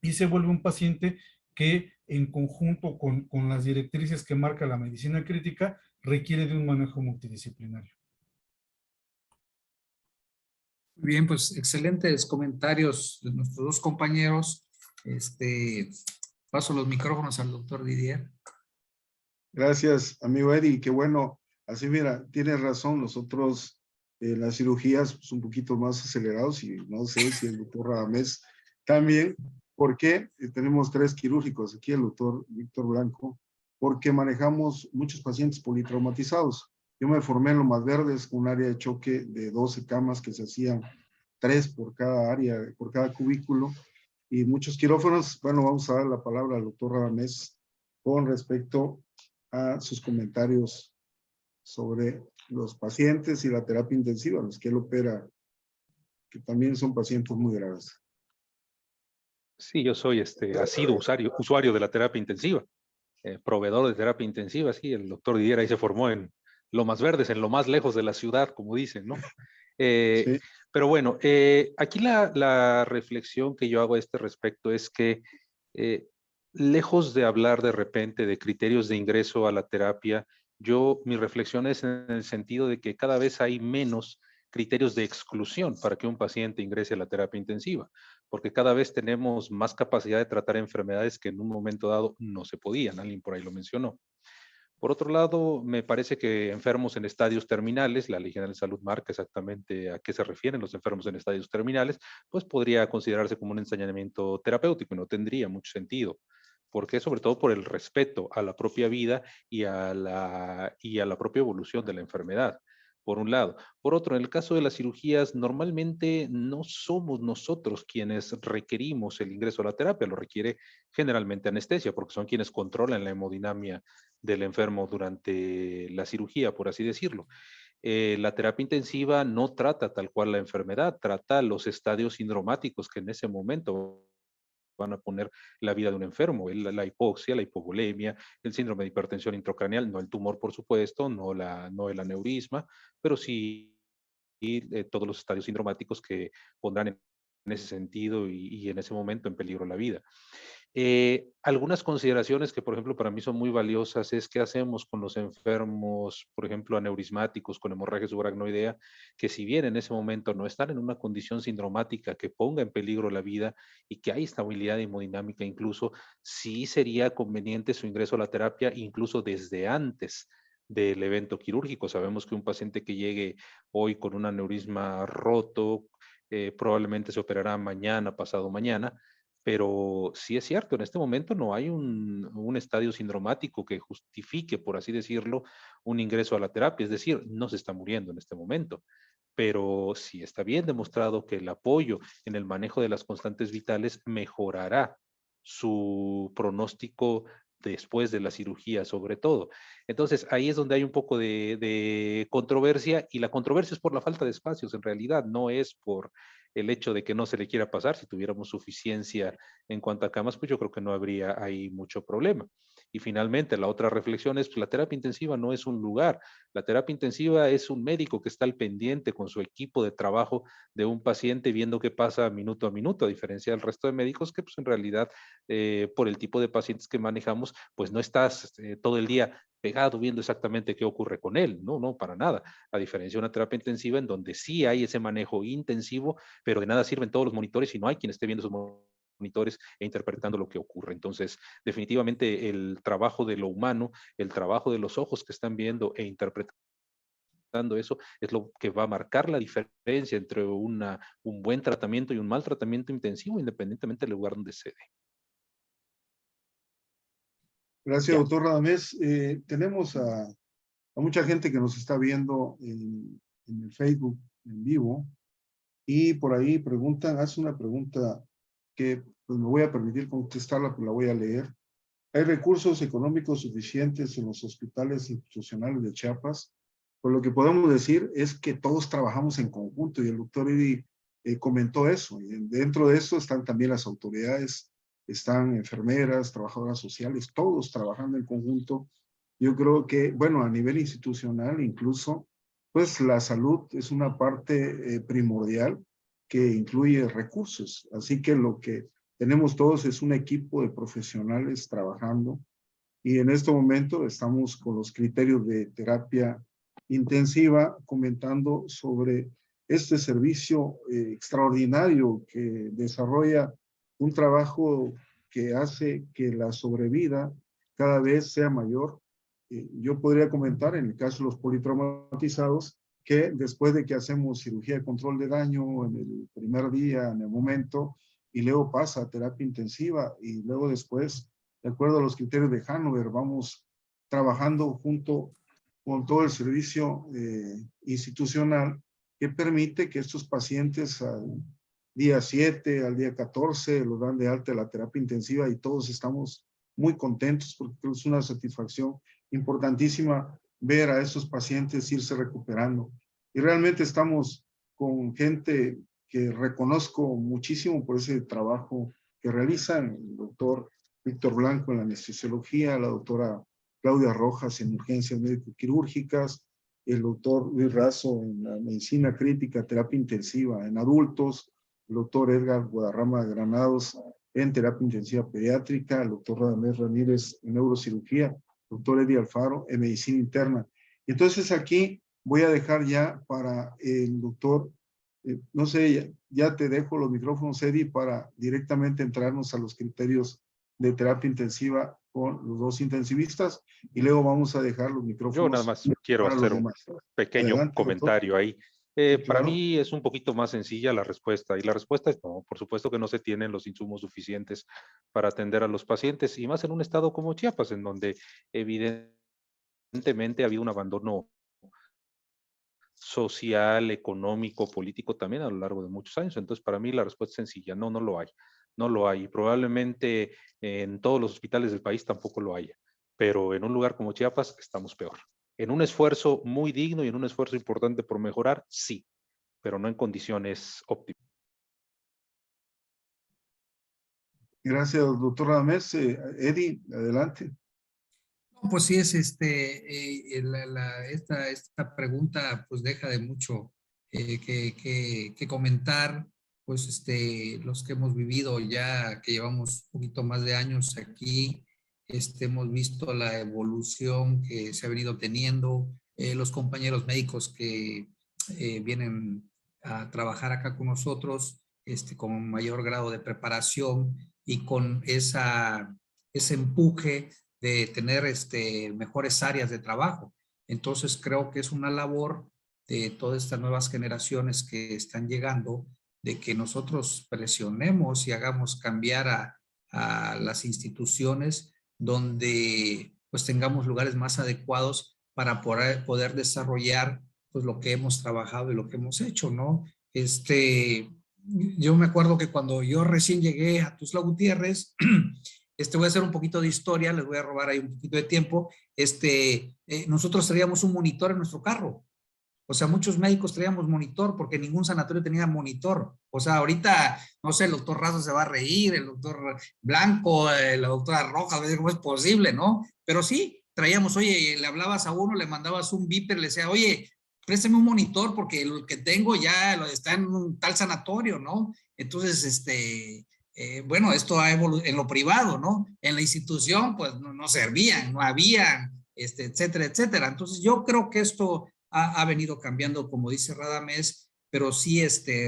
y se vuelve un paciente que en conjunto con las directrices que marca la medicina crítica requiere de un manejo multidisciplinario. Muy bien, pues excelentes comentarios de nuestros dos compañeros. Paso los micrófonos al doctor Didier. Gracias, amigo Eddie, qué bueno. Así mira, tienes razón, nosotros las cirugías pues, un poquito más acelerados y no sé si el doctor Radamés también, porque tenemos 3 quirúrgicos aquí, el doctor Víctor Blanco, porque manejamos muchos pacientes politraumatizados. Yo me formé en Lomas Verdes con un área de choque de 12 camas que se hacían 3 por cada área, por cada cubículo y muchos quirófanos. Bueno, vamos a dar la palabra al doctor Radamés con respecto a sus comentarios sobre los pacientes y la terapia intensiva, los que él opera, que también son pacientes muy graves. Sí, yo soy asiduo usuario de la terapia intensiva, proveedor de terapia intensiva, sí, el doctor Didier ahí se formó en Lomas Verdes, en lo más lejos de la ciudad, como dicen, ¿no? Sí. Pero bueno, aquí la reflexión que yo hago a este respecto es que lejos de hablar de repente de criterios de ingreso a la terapia, mi reflexión es en el sentido de que cada vez hay menos criterios de exclusión para que un paciente ingrese a la terapia intensiva, porque cada vez tenemos más capacidad de tratar enfermedades que en un momento dado no se podían, alguien por ahí lo mencionó. Por otro lado, me parece que enfermos en estadios terminales, la Ley General de Salud marca exactamente a qué se refieren los enfermos en estadios terminales, pues podría considerarse como un ensañamiento terapéutico y no tendría mucho sentido. ¿Por qué? Sobre todo por el respeto a la propia vida y a la propia evolución de la enfermedad, por un lado. Por otro, en el caso de las cirugías, normalmente no somos nosotros quienes requerimos el ingreso a la terapia, lo requiere generalmente anestesia, porque son quienes controlan la hemodinamia del enfermo durante la cirugía, por así decirlo. La terapia intensiva no trata tal cual la enfermedad, trata los estadios sindromáticos que en ese momento van a poner la vida de un enfermo, la hipoxia, la hipovolemia, el síndrome de hipertensión intracraneal, no el tumor, por supuesto, no el aneurisma, pero sí todos los estadios sindromáticos que pondrán en ese sentido y en ese momento en peligro la vida. Algunas consideraciones que, por ejemplo, para mí son muy valiosas es qué hacemos con los enfermos, por ejemplo, aneurismáticos con hemorragia subaracnoidea, que si bien en ese momento no están en una condición sindromática que ponga en peligro la vida y que hay estabilidad hemodinámica incluso, sí sería conveniente su ingreso a la terapia incluso desde antes del evento quirúrgico. Sabemos que un paciente que llegue hoy con un aneurisma roto, probablemente se operará mañana, pasado mañana, pero sí es cierto, en este momento no hay un estadio sindromático que justifique, por así decirlo, un ingreso a la terapia. Es decir, no se está muriendo en este momento. Pero sí está bien demostrado que el apoyo en el manejo de las constantes vitales mejorará su pronóstico después de la cirugía, sobre todo. Entonces, ahí es donde hay un poco de controversia, y la controversia es por la falta de espacios, en realidad, no es por el hecho de que no se le quiera pasar. Si tuviéramos suficiencia en cuanto a camas, pues yo creo que no habría ahí mucho problema. Y finalmente, la otra reflexión es, pues, la terapia intensiva no es un lugar. La terapia intensiva es un médico que está al pendiente con su equipo de trabajo de un paciente viendo qué pasa minuto a minuto, a diferencia del resto de médicos que pues en realidad por el tipo de pacientes que manejamos, pues no estás todo el día pegado viendo exactamente qué ocurre con él. No, no, para nada. A diferencia de una terapia intensiva en donde sí hay ese manejo intensivo, pero de nada sirven todos los monitores si no hay quien esté viendo esos monitores e interpretando lo que ocurre. Entonces, definitivamente el trabajo de lo humano, el trabajo de los ojos que están viendo e interpretando eso, es lo que va a marcar la diferencia entre un buen tratamiento y un mal tratamiento intensivo, independientemente del lugar donde se dé. Gracias, doctor Radamés. Tenemos a mucha gente que nos está viendo en el Facebook en vivo, y por ahí hace una pregunta que pues, me voy a permitir contestarla, pero la voy a leer. ¿Hay recursos económicos suficientes en los hospitales institucionales de Chiapas Pues lo que podemos decir es que todos trabajamos en conjunto y el doctor Eddie comentó eso. Y dentro de eso están también las autoridades, están enfermeras, trabajadoras sociales, todos trabajando en conjunto. Yo creo que, bueno, a nivel institucional incluso, pues la salud es una parte primordial que incluye recursos. Así que lo que tenemos todos es un equipo de profesionales trabajando y en este momento estamos con los criterios de terapia intensiva comentando sobre este servicio extraordinario que desarrolla un trabajo que hace que la sobrevida cada vez sea mayor. Yo podría comentar en el caso de los politraumatizados que después de que hacemos cirugía de control de daño en el primer día, en el momento, y luego pasa a terapia intensiva y luego después, de acuerdo a los criterios de Hannover, vamos trabajando junto con todo el servicio institucional que permite que estos pacientes al día 7, al día 14, los dan de alta de la terapia intensiva y todos estamos muy contentos porque es una satisfacción importantísima ver a estos pacientes irse recuperando. Y realmente estamos con gente que reconozco muchísimo por ese trabajo que realizan, el doctor Víctor Blanco en la anestesiología, la doctora Claudia Rojas en urgencias médico-quirúrgicas, el doctor Luis Razo en la medicina crítica, terapia intensiva en adultos, el doctor Edgar Guadarrama Granados en terapia intensiva pediátrica, el doctor Radamés Ramírez en neurocirugía, el doctor Eddie Alfaro en medicina interna. Entonces aquí voy a dejar ya para el doctor, no sé, ya te dejo los micrófonos, Eddie, para directamente entrarnos a los criterios de terapia intensiva con los dos intensivistas y luego vamos a dejar los micrófonos. Yo nada más quiero hacer un pequeño comentario doctor. ahí. Para mí es un poquito más sencilla la respuesta y la respuesta es no, por supuesto que no se tienen los insumos suficientes para atender a los pacientes y más en un estado como Chiapas en donde evidentemente ha habido un abandono social, económico, político también a lo largo de muchos años. Entonces para mí la respuesta es sencilla, no, no lo hay. No lo hay. Probablemente en todos los hospitales del país tampoco lo haya, pero en un lugar como Chiapas estamos peor. En un esfuerzo muy digno y en un esfuerzo importante por mejorar, sí, pero no en condiciones óptimas. Gracias, doctor Radamés. Eddie, adelante. Pues sí, es esta pregunta pues deja de mucho que comentar, pues los que hemos vivido ya, que llevamos un poquito más de años aquí, hemos visto la evolución que se ha venido teniendo, los compañeros médicos que vienen a trabajar acá con nosotros, con mayor grado de preparación y con ese empuje de tener mejores áreas de trabajo. Entonces creo que es una labor de todas estas nuevas generaciones que están llegando, de que nosotros presionemos y hagamos cambiar a las instituciones donde pues tengamos lugares más adecuados para poder desarrollar pues lo que hemos trabajado y lo que hemos hecho, ¿no? Yo me acuerdo que cuando yo recién llegué a Tuxtla Gutiérrez, voy a hacer un poquito de historia, les voy a robar ahí un poquito de tiempo. Nosotros traíamos un monitor en nuestro carro. O sea, muchos médicos traíamos monitor porque ningún sanatorio tenía monitor. O sea, ahorita, no sé, el doctor Razo se va a reír, el doctor Blanco, la doctora Rojas, ¿cómo es posible, no? Pero sí, traíamos, oye, le hablabas a uno, le mandabas un beeper, le decía, oye, préstame un monitor porque el que tengo ya está en un tal sanatorio, ¿no? Entonces, bueno, esto ha evolucionado en lo privado, ¿no? En la institución, pues no servían, no habían, etcétera, etcétera. Entonces, yo creo que esto ha venido cambiando, como dice Radamés, pero sí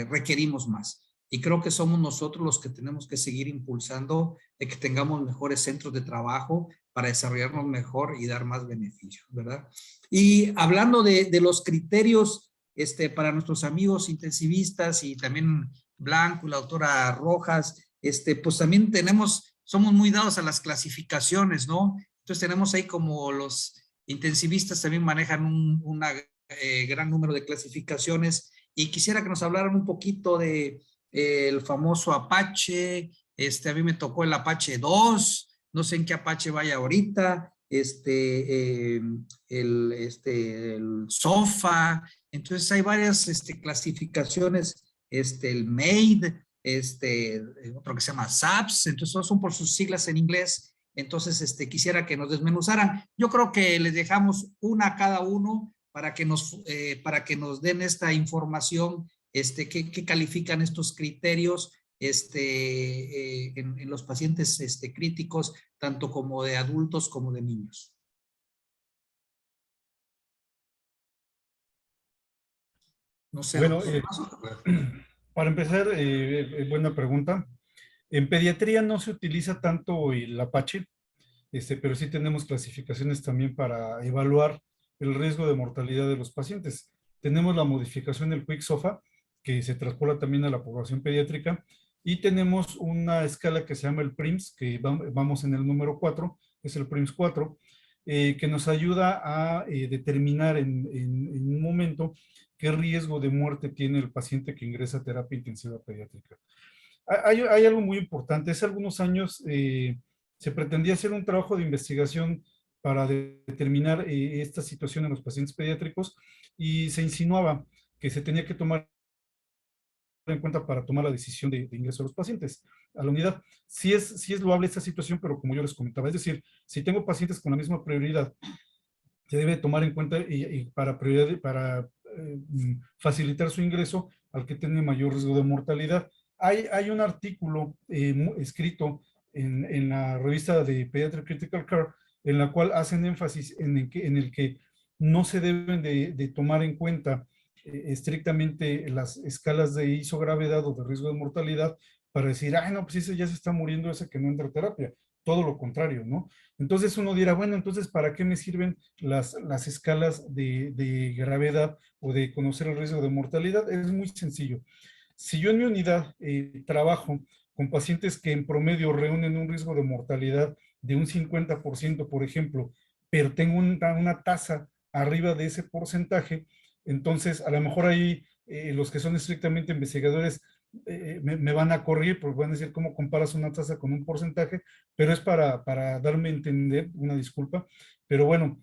requerimos más. Y creo que somos nosotros los que tenemos que seguir impulsando de que tengamos mejores centros de trabajo para desarrollarnos mejor y dar más beneficios, ¿verdad? Y hablando de los criterios para nuestros amigos intensivistas y también Blanco y la doctora Rojas, pues también somos muy dados a las clasificaciones, ¿no? Entonces tenemos ahí como los intensivistas también manejan un gran número de clasificaciones y quisiera que nos hablaran un poquito de el famoso Apache. A mí me tocó el Apache 2, no sé en qué Apache vaya ahorita, el SOFA. Entonces hay varias clasificaciones, el MAID, otro que se llama SAPS, entonces todos son por sus siglas en inglés. Entonces quisiera que nos desmenuzaran. Yo creo que les dejamos una a cada uno para que nos den esta información, qué califican estos criterios en los pacientes críticos, tanto como de adultos como de niños. No sé. Bueno, para empezar, buena pregunta. En pediatría no se utiliza tanto el Apache, pero sí tenemos clasificaciones también para evaluar el riesgo de mortalidad de los pacientes. Tenemos la modificación del Quick SOFA, que se traspola también a la población pediátrica, y tenemos una escala que se llama el PRIMS, que vamos en el número 4, es el PRIMS 4, que nos ayuda a determinar en un momento qué riesgo de muerte tiene el paciente que ingresa a terapia intensiva pediátrica. Hay algo muy importante. Hace algunos años se pretendía hacer un trabajo de investigación para determinar esta situación en los pacientes pediátricos y se insinuaba que se tenía que tomar en cuenta para tomar la decisión de ingreso de los pacientes a la unidad. Sí es loable esta situación, pero como yo les comentaba, es decir, si tengo pacientes con la misma prioridad, se debe tomar en cuenta y para facilitar su ingreso al que tiene mayor riesgo de mortalidad. Hay un artículo escrito en la revista de Pediatric Critical Care en la cual hacen énfasis en el que no se deben de tomar en cuenta estrictamente las escalas de isogravedad o de riesgo de mortalidad para decir, ay, no, pues ese ya se está muriendo, ese que no entra a terapia. Todo lo contrario, ¿no? Entonces uno dirá, bueno, entonces, ¿para qué me sirven las escalas de gravedad o de conocer el riesgo de mortalidad? Es muy sencillo. Si yo en mi unidad trabajo con pacientes que en promedio reúnen un riesgo de mortalidad de un 50%, por ejemplo, pero tengo una tasa arriba de ese porcentaje, entonces a lo mejor ahí los que son estrictamente investigadores me van a corregir porque van a decir cómo comparas una tasa con un porcentaje, pero es para darme a entender, una disculpa, pero bueno,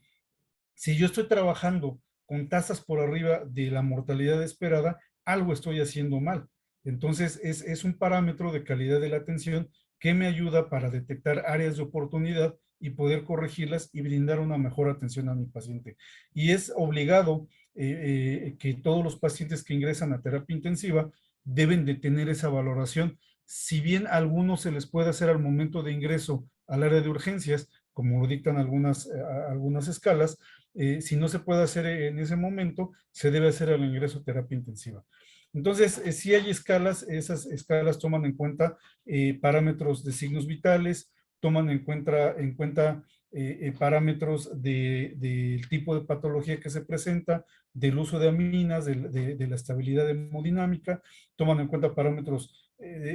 si yo estoy trabajando con tasas por arriba de la mortalidad esperada, algo estoy haciendo mal. Entonces, es un parámetro de calidad de la atención que me ayuda para detectar áreas de oportunidad y poder corregirlas y brindar una mejor atención a mi paciente. Y es obligado que todos los pacientes que ingresan a terapia intensiva deben de tener esa valoración. Si bien a algunos se les puede hacer al momento de ingreso al área de urgencias, como lo dictan algunas escalas, si no se puede hacer en ese momento, se debe hacer al ingreso a terapia intensiva. Entonces, si hay escalas, esas escalas toman en cuenta parámetros de signos vitales, toman en cuenta parámetros del tipo de patología que se presenta, del uso de aminas, de la estabilidad hemodinámica, toman en cuenta parámetros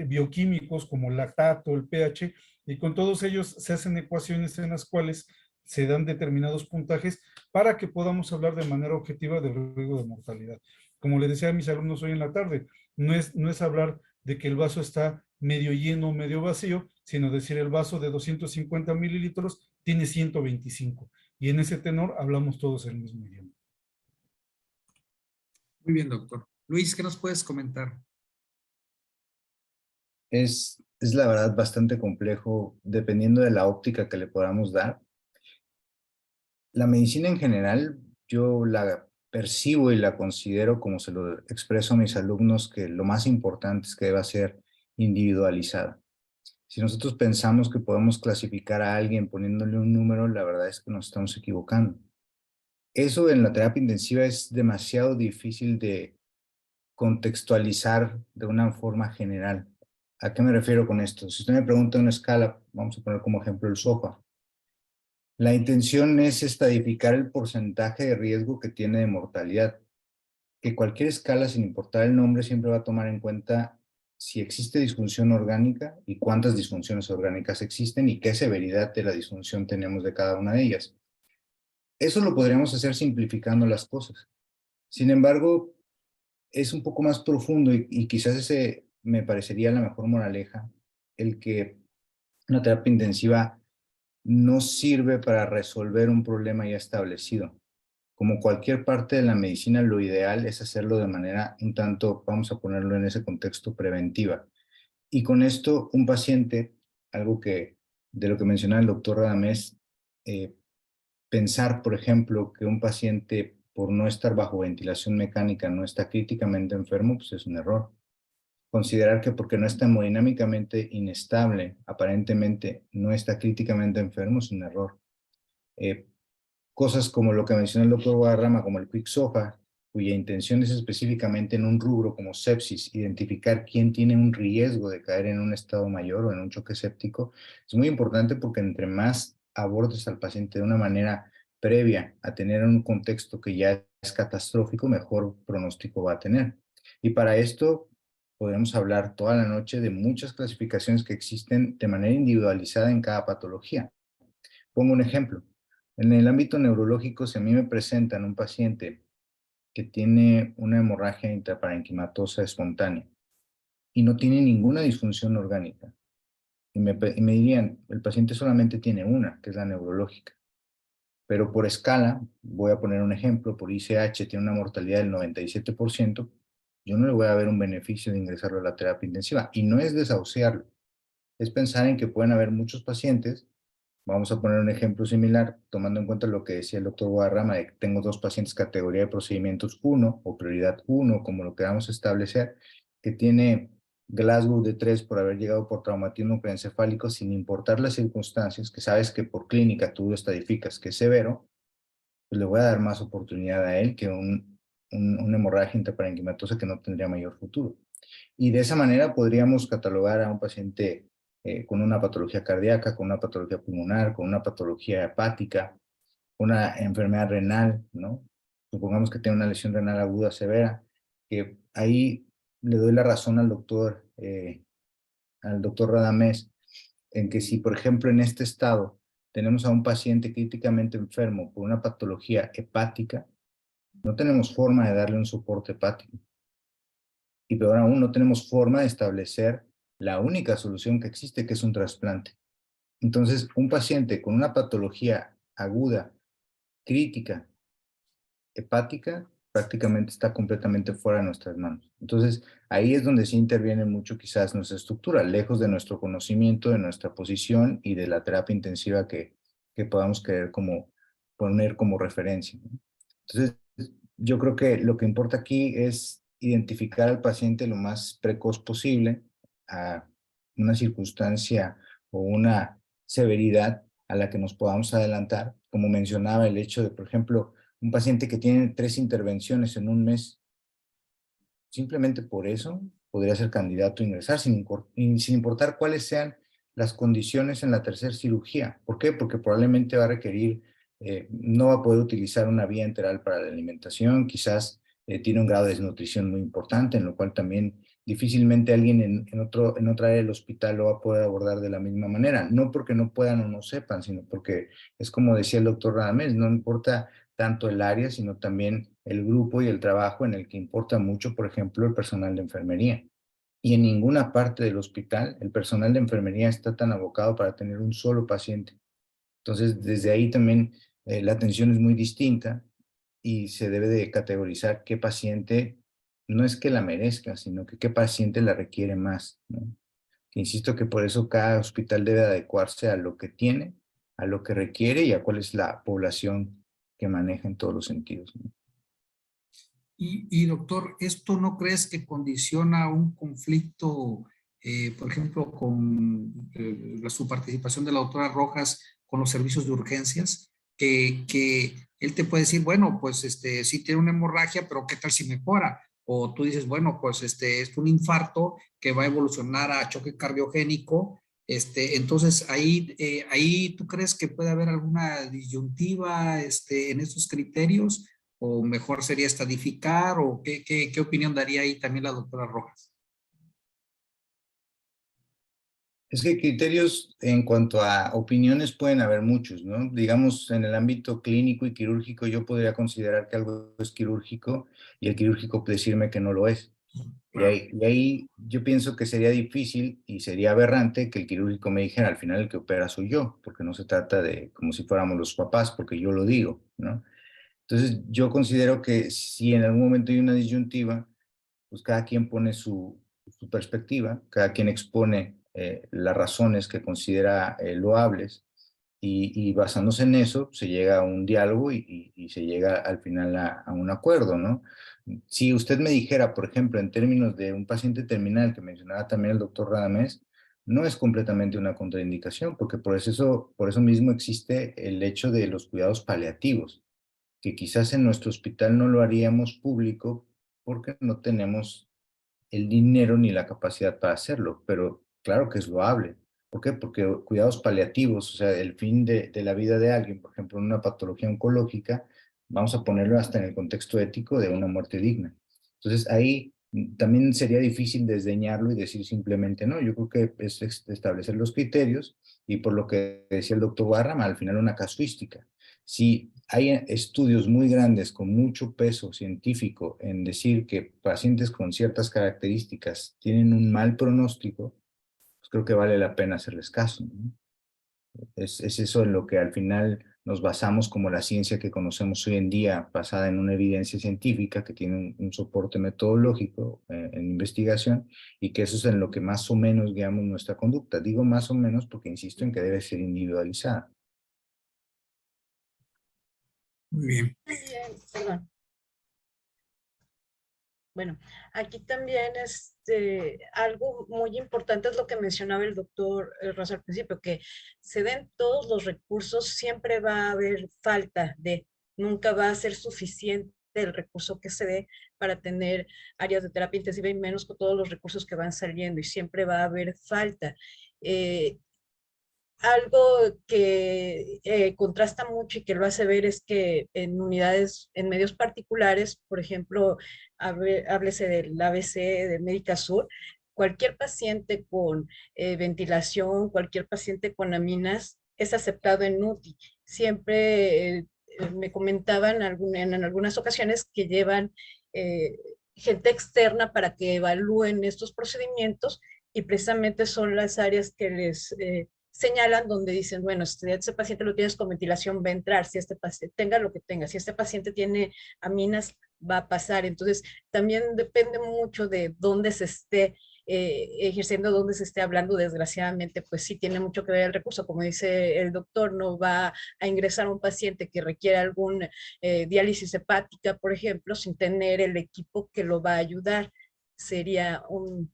bioquímicos como el lactato, el pH, y con todos ellos se hacen ecuaciones en las cuales se dan determinados puntajes para que podamos hablar de manera objetiva del riesgo de mortalidad. Como le decía a mis alumnos hoy en la tarde, no es hablar de que el vaso está medio lleno o medio vacío, sino decir el vaso de 250 mililitros tiene 125. Y en ese tenor hablamos todos el mismo idioma. Muy bien, doctor. Luis, ¿qué nos puedes comentar? Es la verdad bastante complejo dependiendo de la óptica que le podamos dar. La medicina en general, yo la percibo y la considero, como se lo expreso a mis alumnos, que lo más importante es que deba ser individualizada. Si nosotros pensamos que podemos clasificar a alguien poniéndole un número, la verdad es que nos estamos equivocando. Eso en la terapia intensiva es demasiado difícil de contextualizar de una forma general. ¿A qué me refiero con esto? Si usted me pregunta una escala, vamos a poner como ejemplo el SOFA. La intención es estadificar el porcentaje de riesgo que tiene de mortalidad, que cualquier escala, sin importar el nombre, siempre va a tomar en cuenta si existe disfunción orgánica y cuántas disfunciones orgánicas existen y qué severidad de la disfunción tenemos de cada una de ellas. Eso lo podríamos hacer simplificando las cosas. Sin embargo, es un poco más profundo y quizás ese me parecería la mejor moraleja, el que una terapia intensiva no sirve para resolver un problema ya establecido. Como cualquier parte de la medicina, lo ideal es hacerlo de manera un tanto, vamos a ponerlo en ese contexto, preventiva. Y con esto, un paciente, algo que de lo que mencionaba el doctor Radamés, pensar, por ejemplo, que un paciente por no estar bajo ventilación mecánica no está críticamente enfermo, pues es un error. Considerar que porque no está hemodinámicamente inestable, aparentemente no está críticamente enfermo, es un error. Cosas como lo que mencionó el doctor Guadarrama, como el Quick SOFA, cuya intención es específicamente en un rubro como sepsis, identificar quién tiene un riesgo de caer en un estado mayor o en un choque séptico, es muy importante porque entre más abordes al paciente de una manera previa a tener un contexto que ya es catastrófico, mejor pronóstico va a tener. Y para esto podemos hablar toda la noche de muchas clasificaciones que existen de manera individualizada en cada patología. Pongo un ejemplo. En el ámbito neurológico, si a mí me presentan un paciente que tiene una hemorragia intraparenquimatosa espontánea y no tiene ninguna disfunción orgánica, y me dirían, el paciente solamente tiene una, que es la neurológica, pero por escala, voy a poner un ejemplo, por ICH tiene una mortalidad del 97%, yo no le voy a ver un beneficio de ingresarlo a la terapia intensiva, y no es desahuciarlo, es pensar en que pueden haber muchos pacientes. Vamos a poner un ejemplo similar, tomando en cuenta lo que decía el doctor Guadarrama, de que tengo 2 pacientes categoría de procedimientos 1 o prioridad 1, como lo queramos establecer, que tiene Glasgow de 3 por haber llegado por traumatismo preencefálico, sin importar las circunstancias, que sabes que por clínica tú estadificas que es severo, pues le voy a dar más oportunidad a él que una hemorragia intraparenquimatosa que no tendría mayor futuro. Y de esa manera podríamos catalogar a un paciente con una patología cardíaca, con una patología pulmonar, con una patología hepática, una enfermedad renal, ¿no? Supongamos que tiene una lesión renal aguda severa, que ahí le doy la razón al doctor Radamés, en que si, por ejemplo, en este estado tenemos a un paciente críticamente enfermo por una patología hepática, no tenemos forma de darle un soporte hepático. Y peor aún, no tenemos forma de establecer la única solución que existe, que es un trasplante. Entonces, un paciente con una patología aguda, crítica, hepática, prácticamente está completamente fuera de nuestras manos. Entonces, ahí es donde sí interviene mucho quizás nuestra estructura, lejos de nuestro conocimiento, de nuestra posición y de la terapia intensiva que podamos querer poner como referencia, ¿no? Entonces, yo creo que lo que importa aquí es identificar al paciente lo más precoz posible a una circunstancia o una severidad a la que nos podamos adelantar. Como mencionaba, el hecho de, por ejemplo, un paciente que tiene 3 intervenciones en un mes, simplemente por eso podría ser candidato a ingresar sin importar cuáles sean las condiciones en la tercera cirugía. ¿Por qué? Porque probablemente va a requerir, no va a poder utilizar una vía enteral para la alimentación, quizás tiene un grado de desnutrición muy importante, en lo cual también difícilmente alguien en otra área del hospital lo va a poder abordar de la misma manera. No porque no puedan o no sepan, sino porque es como decía el doctor Radamés, no importa tanto el área, sino también el grupo y el trabajo, en el que importa mucho, por ejemplo, el personal de enfermería. Y en ninguna parte del hospital el personal de enfermería está tan abocado para tener un solo paciente. Entonces, desde ahí también la atención es muy distinta y se debe de categorizar qué paciente, no es que la merezca, sino que qué paciente la requiere más, ¿no? Que insisto que por eso cada hospital debe adecuarse a lo que tiene, a lo que requiere y a cuál es la población que maneja en todos los sentidos, ¿no? Y doctor, ¿esto no crees que condiciona un conflicto, por ejemplo, con su participación de la doctora Rojas con los servicios de urgencias? Que él te puede decir, bueno, pues sí tiene una hemorragia, pero ¿qué tal si mejora? O tú dices, bueno, pues es un infarto que va a evolucionar a choque cardiogénico. Entonces, ahí tú crees que puede haber alguna disyuntiva en estos criterios, o mejor sería estadificar, o qué opinión daría ahí también la doctora Rojas. Es que criterios en cuanto a opiniones pueden haber muchos, ¿no? Digamos, en el ámbito clínico y quirúrgico yo podría considerar que algo es quirúrgico y el quirúrgico decirme que no lo es. Y ahí yo pienso que sería difícil y sería aberrante que el quirúrgico me dijera, al final el que opera soy yo, porque no se trata de como si fuéramos los papás, porque yo lo digo, ¿no? Entonces yo considero que si en algún momento hay una disyuntiva, pues cada quien pone su perspectiva, cada quien expone las razones que considera loables y basándose en eso se llega a un diálogo y se llega al final a un acuerdo, ¿no? Si usted me dijera, por ejemplo, en términos de un paciente terminal que mencionaba también el doctor Radamés, no es completamente una contraindicación, porque por eso mismo existe el hecho de los cuidados paliativos, que quizás en nuestro hospital no lo haríamos público porque no tenemos el dinero ni la capacidad para hacerlo, pero claro que es loable. ¿Por qué? Porque cuidados paliativos, o sea, el fin de la vida de alguien, por ejemplo, en una patología oncológica, vamos a ponerlo hasta en el contexto ético de una muerte digna. Entonces ahí también sería difícil desdeñarlo y decir simplemente no. Yo creo que es establecer los criterios y por lo que decía el doctor Barram, al final una casuística. Si hay estudios muy grandes con mucho peso científico en decir que pacientes con ciertas características tienen un mal pronóstico, pues creo que vale la pena hacerles caso, ¿no? Es eso en lo que al final nos basamos como la ciencia que conocemos hoy en día, basada en una evidencia científica que tiene un soporte metodológico en investigación, y que eso es en lo que más o menos guiamos nuestra conducta. Digo más o menos porque insisto en que debe ser individualizada. Muy bien. Bien, perdón. Bueno, aquí también algo muy importante es lo que mencionaba el doctor Rosa al principio, que se den todos los recursos, siempre va a haber falta nunca va a ser suficiente el recurso que se dé para tener áreas de terapia intensiva y menos con todos los recursos que van saliendo y siempre va a haber falta. Algo que contrasta mucho y que lo hace ver es que en unidades, en medios particulares, por ejemplo, háblese del ABC, de Médica Sur, cualquier paciente con ventilación, cualquier paciente con aminas es aceptado en UTI. Siempre me comentaban en algunas ocasiones que llevan gente externa para que evalúen estos procedimientos y precisamente son las áreas que les señalan donde dicen, bueno, este paciente lo tienes con ventilación, va a entrar, si este paciente tenga lo que tenga, si este paciente tiene aminas, va a pasar. Entonces, también depende mucho de dónde se esté ejerciendo, dónde se esté hablando. Desgraciadamente, pues sí tiene mucho que ver el recurso. Como dice el doctor, no va a ingresar a un paciente que requiere algún diálisis hepática, por ejemplo, sin tener el equipo que lo va a ayudar. Sería un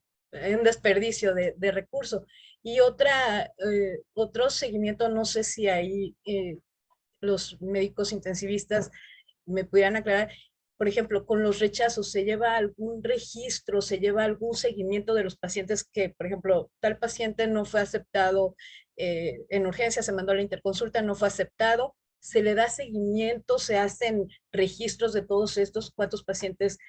desperdicio de recursos. Y otro seguimiento, no sé si ahí los médicos intensivistas me pudieran aclarar, por ejemplo, con los rechazos, ¿se lleva algún registro, se lleva algún seguimiento de los pacientes que, por ejemplo, tal paciente no fue aceptado en urgencia, se mandó a la interconsulta, no fue aceptado? ¿Se le da seguimiento? ¿Se hacen registros de todos estos? ¿Cuántos pacientes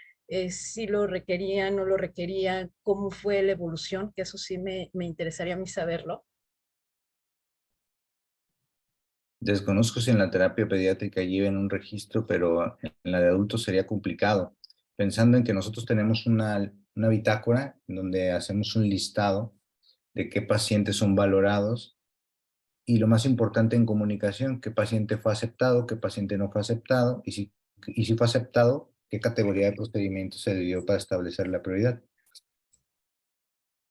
si lo requerían, no lo requerían? ¿Cómo fue la evolución? Que eso sí me interesaría a mí saberlo. Desconozco si en la terapia pediátrica lleven un registro, pero en la de adultos sería complicado. Pensando en que nosotros tenemos una bitácora en donde hacemos un listado de qué pacientes son valorados y lo más importante en comunicación, qué paciente fue aceptado, qué paciente no fue aceptado y si fue aceptado, qué categoría de procedimiento se le dio para establecer la prioridad.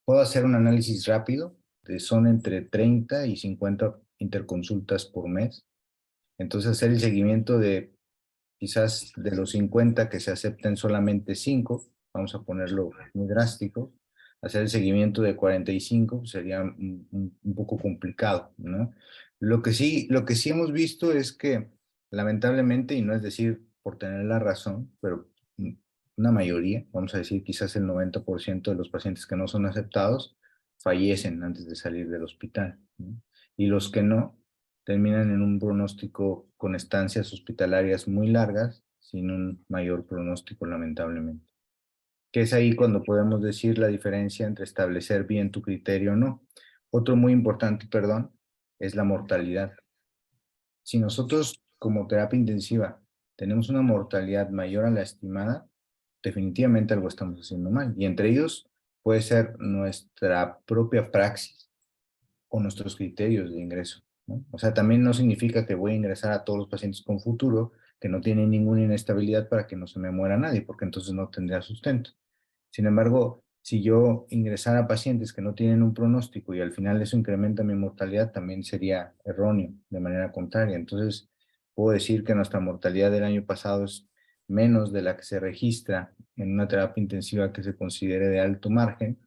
Puedo hacer un análisis rápido, son entre 30 y 50 interconsultas por mes. Entonces hacer el seguimiento de quizás de los 50 que se acepten solamente 5, vamos a ponerlo muy drástico, hacer el seguimiento de 45 sería un poco complicado, ¿no? Lo que sí hemos visto es que lamentablemente, y no es decir por tener la razón, pero una mayoría, vamos a decir quizás el 90% de los pacientes que no son aceptados fallecen antes de salir del hospital, ¿no? Y los que no, terminan en un pronóstico con estancias hospitalarias muy largas, sin un mayor pronóstico, lamentablemente. Que es ahí cuando podemos decir la diferencia entre establecer bien tu criterio o no. Otro muy importante, perdón, es la mortalidad. Si nosotros como terapia intensiva tenemos una mortalidad mayor a la estimada, definitivamente algo estamos haciendo mal. Y entre ellos puede ser nuestra propia praxis o nuestros criterios de ingreso, ¿no? O sea, también no significa que voy a ingresar a todos los pacientes con futuro que no tienen ninguna inestabilidad para que no se me muera nadie, porque entonces no tendría sustento. Sin embargo, si yo ingresara a pacientes que no tienen un pronóstico y al final eso incrementa mi mortalidad, también sería erróneo de manera contraria. Entonces, puedo decir que nuestra mortalidad del año pasado es menos de la que se registra en una terapia intensiva que se considere de alto margen,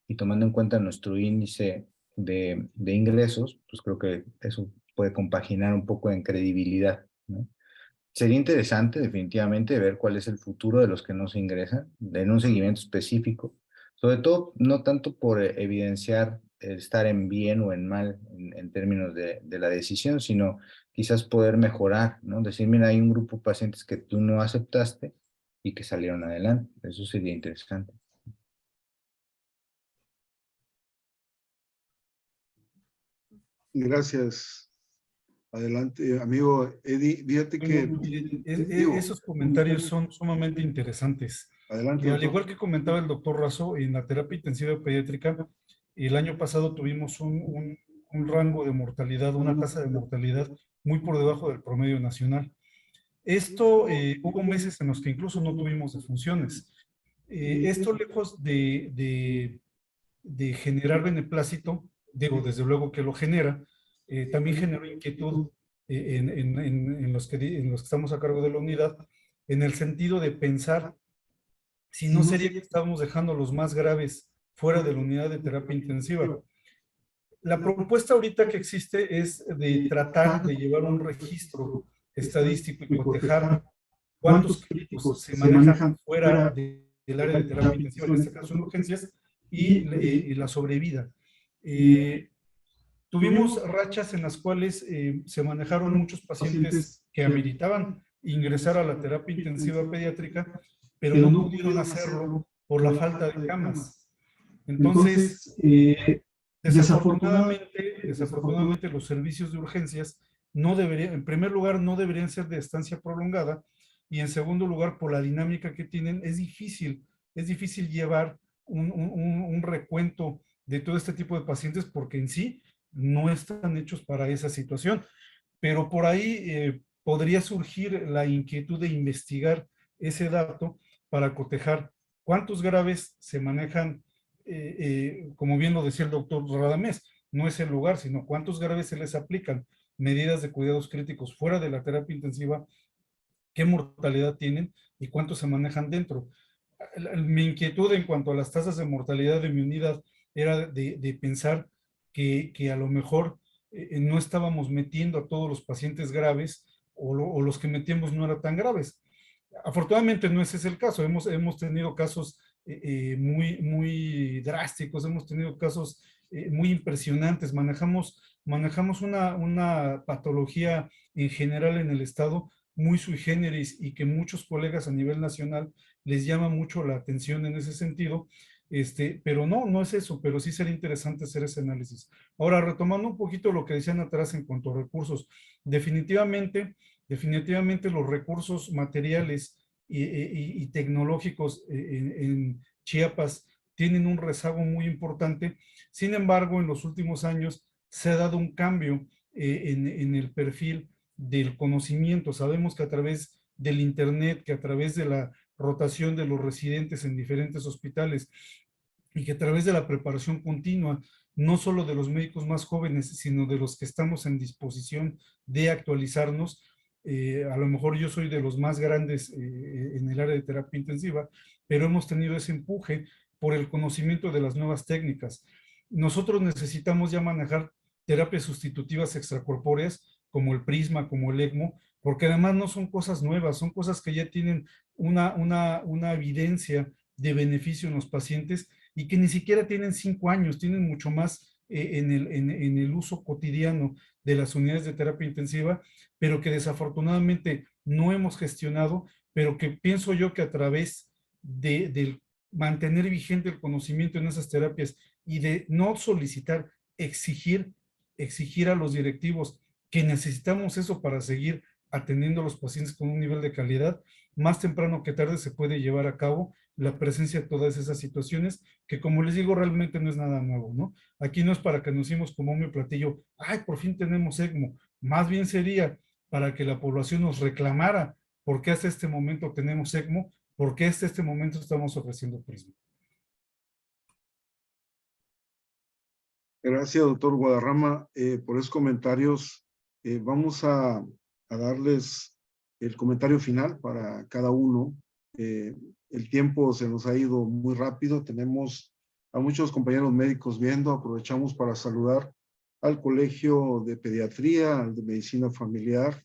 y tomando en cuenta nuestro índice de ingresos, pues creo que eso puede compaginar un poco en credibilidad, ¿no? Sería interesante definitivamente ver cuál es el futuro de los que no se ingresan, en un seguimiento específico, sobre todo no tanto por evidenciar estar en bien o en mal en términos de la decisión, sino quizás poder mejorar, ¿no? Decir, mira, hay un grupo de pacientes que tú no aceptaste y que salieron adelante. Eso sería interesante. Gracias. Adelante, amigo Eddie. Fíjate que... Digo, Esos comentarios son sumamente interesantes. adelante, Y al doctor. igual que comentaba el doctor Razo, en la terapia intensiva pediátrica, el año pasado tuvimos un rango de mortalidad, una tasa de mortalidad muy por debajo del promedio nacional. Esto, hubo meses en los que incluso no tuvimos defunciones. Esto lejos de generar beneplácito, digo, desde luego que lo genera, también generó inquietud en los que estamos a cargo de la unidad, en el sentido de pensar si no sería que estábamos dejando los más graves fuera de la unidad de terapia intensiva. La propuesta ahorita que existe es de tratar de llevar un registro estadístico y cotejar cuántos críticos se manejan fuera del área de terapia intensiva, en este caso en urgencias, y la sobrevida. Tuvimos rachas en las cuales se manejaron muchos pacientes que ameritaban ingresar a la terapia intensiva pediátrica, pero no pudieron hacerlo por la falta de camas. Entonces, desafortunadamente los servicios de urgencias no deberían, en primer lugar, no deberían ser de estancia prolongada, y en segundo lugar, por la dinámica que tienen, es difícil llevar un recuento de todo este tipo de pacientes, porque en sí no están hechos para esa situación. Pero por ahí podría surgir la inquietud de investigar ese dato para cotejar cuántos graves se manejan, como bien lo decía el doctor Radamés, no es el lugar, sino cuántos graves se les aplican medidas de cuidados críticos fuera de la terapia intensiva, qué mortalidad tienen y cuántos se manejan dentro. Mi inquietud en cuanto a las tasas de mortalidad de mi unidad era de pensar que a lo mejor no estábamos metiendo a todos los pacientes graves, o los que metíamos no eran tan graves. Afortunadamente no ese es el caso. Hemos tenido casos muy drásticos, hemos tenido casos muy impresionantes. Manejamos una patología en general en el estado muy sui generis, y que muchos colegas a nivel nacional les llama mucho la atención en ese sentido. Pero no es eso, pero sí sería interesante hacer ese análisis. Ahora, retomando un poquito lo que decían atrás en cuanto a recursos, definitivamente los recursos materiales y tecnológicos en Chiapas tienen un rezago muy importante. Sin embargo, en los últimos años se ha dado un cambio en el perfil del conocimiento. Sabemos que a través del internet, que a través de la rotación de los residentes en diferentes hospitales, y que a través de la preparación continua, no solo de los médicos más jóvenes, sino de los que estamos en disposición de actualizarnos. A lo mejor yo soy de los más grandes en el área de terapia intensiva, pero hemos tenido ese empuje por el conocimiento de las nuevas técnicas. Nosotros necesitamos ya manejar terapias sustitutivas extracorpóreas, como el prisma, como el ECMO, porque además no son cosas nuevas, son cosas que ya tienen una evidencia de beneficio en los pacientes, y que ni siquiera tienen 5 años, tienen mucho más en el uso cotidiano de las unidades de terapia intensiva, pero que desafortunadamente no hemos gestionado, pero que pienso yo que a través del mantener vigente el conocimiento en esas terapias, y de no solicitar, exigir a los directivos que necesitamos eso para seguir atendiendo a los pacientes con un nivel de calidad, más temprano que tarde se puede llevar a cabo la presencia de todas esas situaciones, que como les digo, realmente no es nada nuevo, ¿no? Aquí no es para que nos hicimos como un platillo, ay, por fin tenemos ECMO, más bien sería para que la población nos reclamara por qué hasta este momento tenemos ECMO, por qué hasta este momento estamos ofreciendo Prisma. Gracias, doctor Guadarrama, por esos comentarios. Vamos a darles el comentario final para cada uno. El tiempo se nos ha ido muy rápido. Tenemos a muchos compañeros médicos viendo. Aprovechamos para saludar al Colegio de Pediatría, al de Medicina Familiar,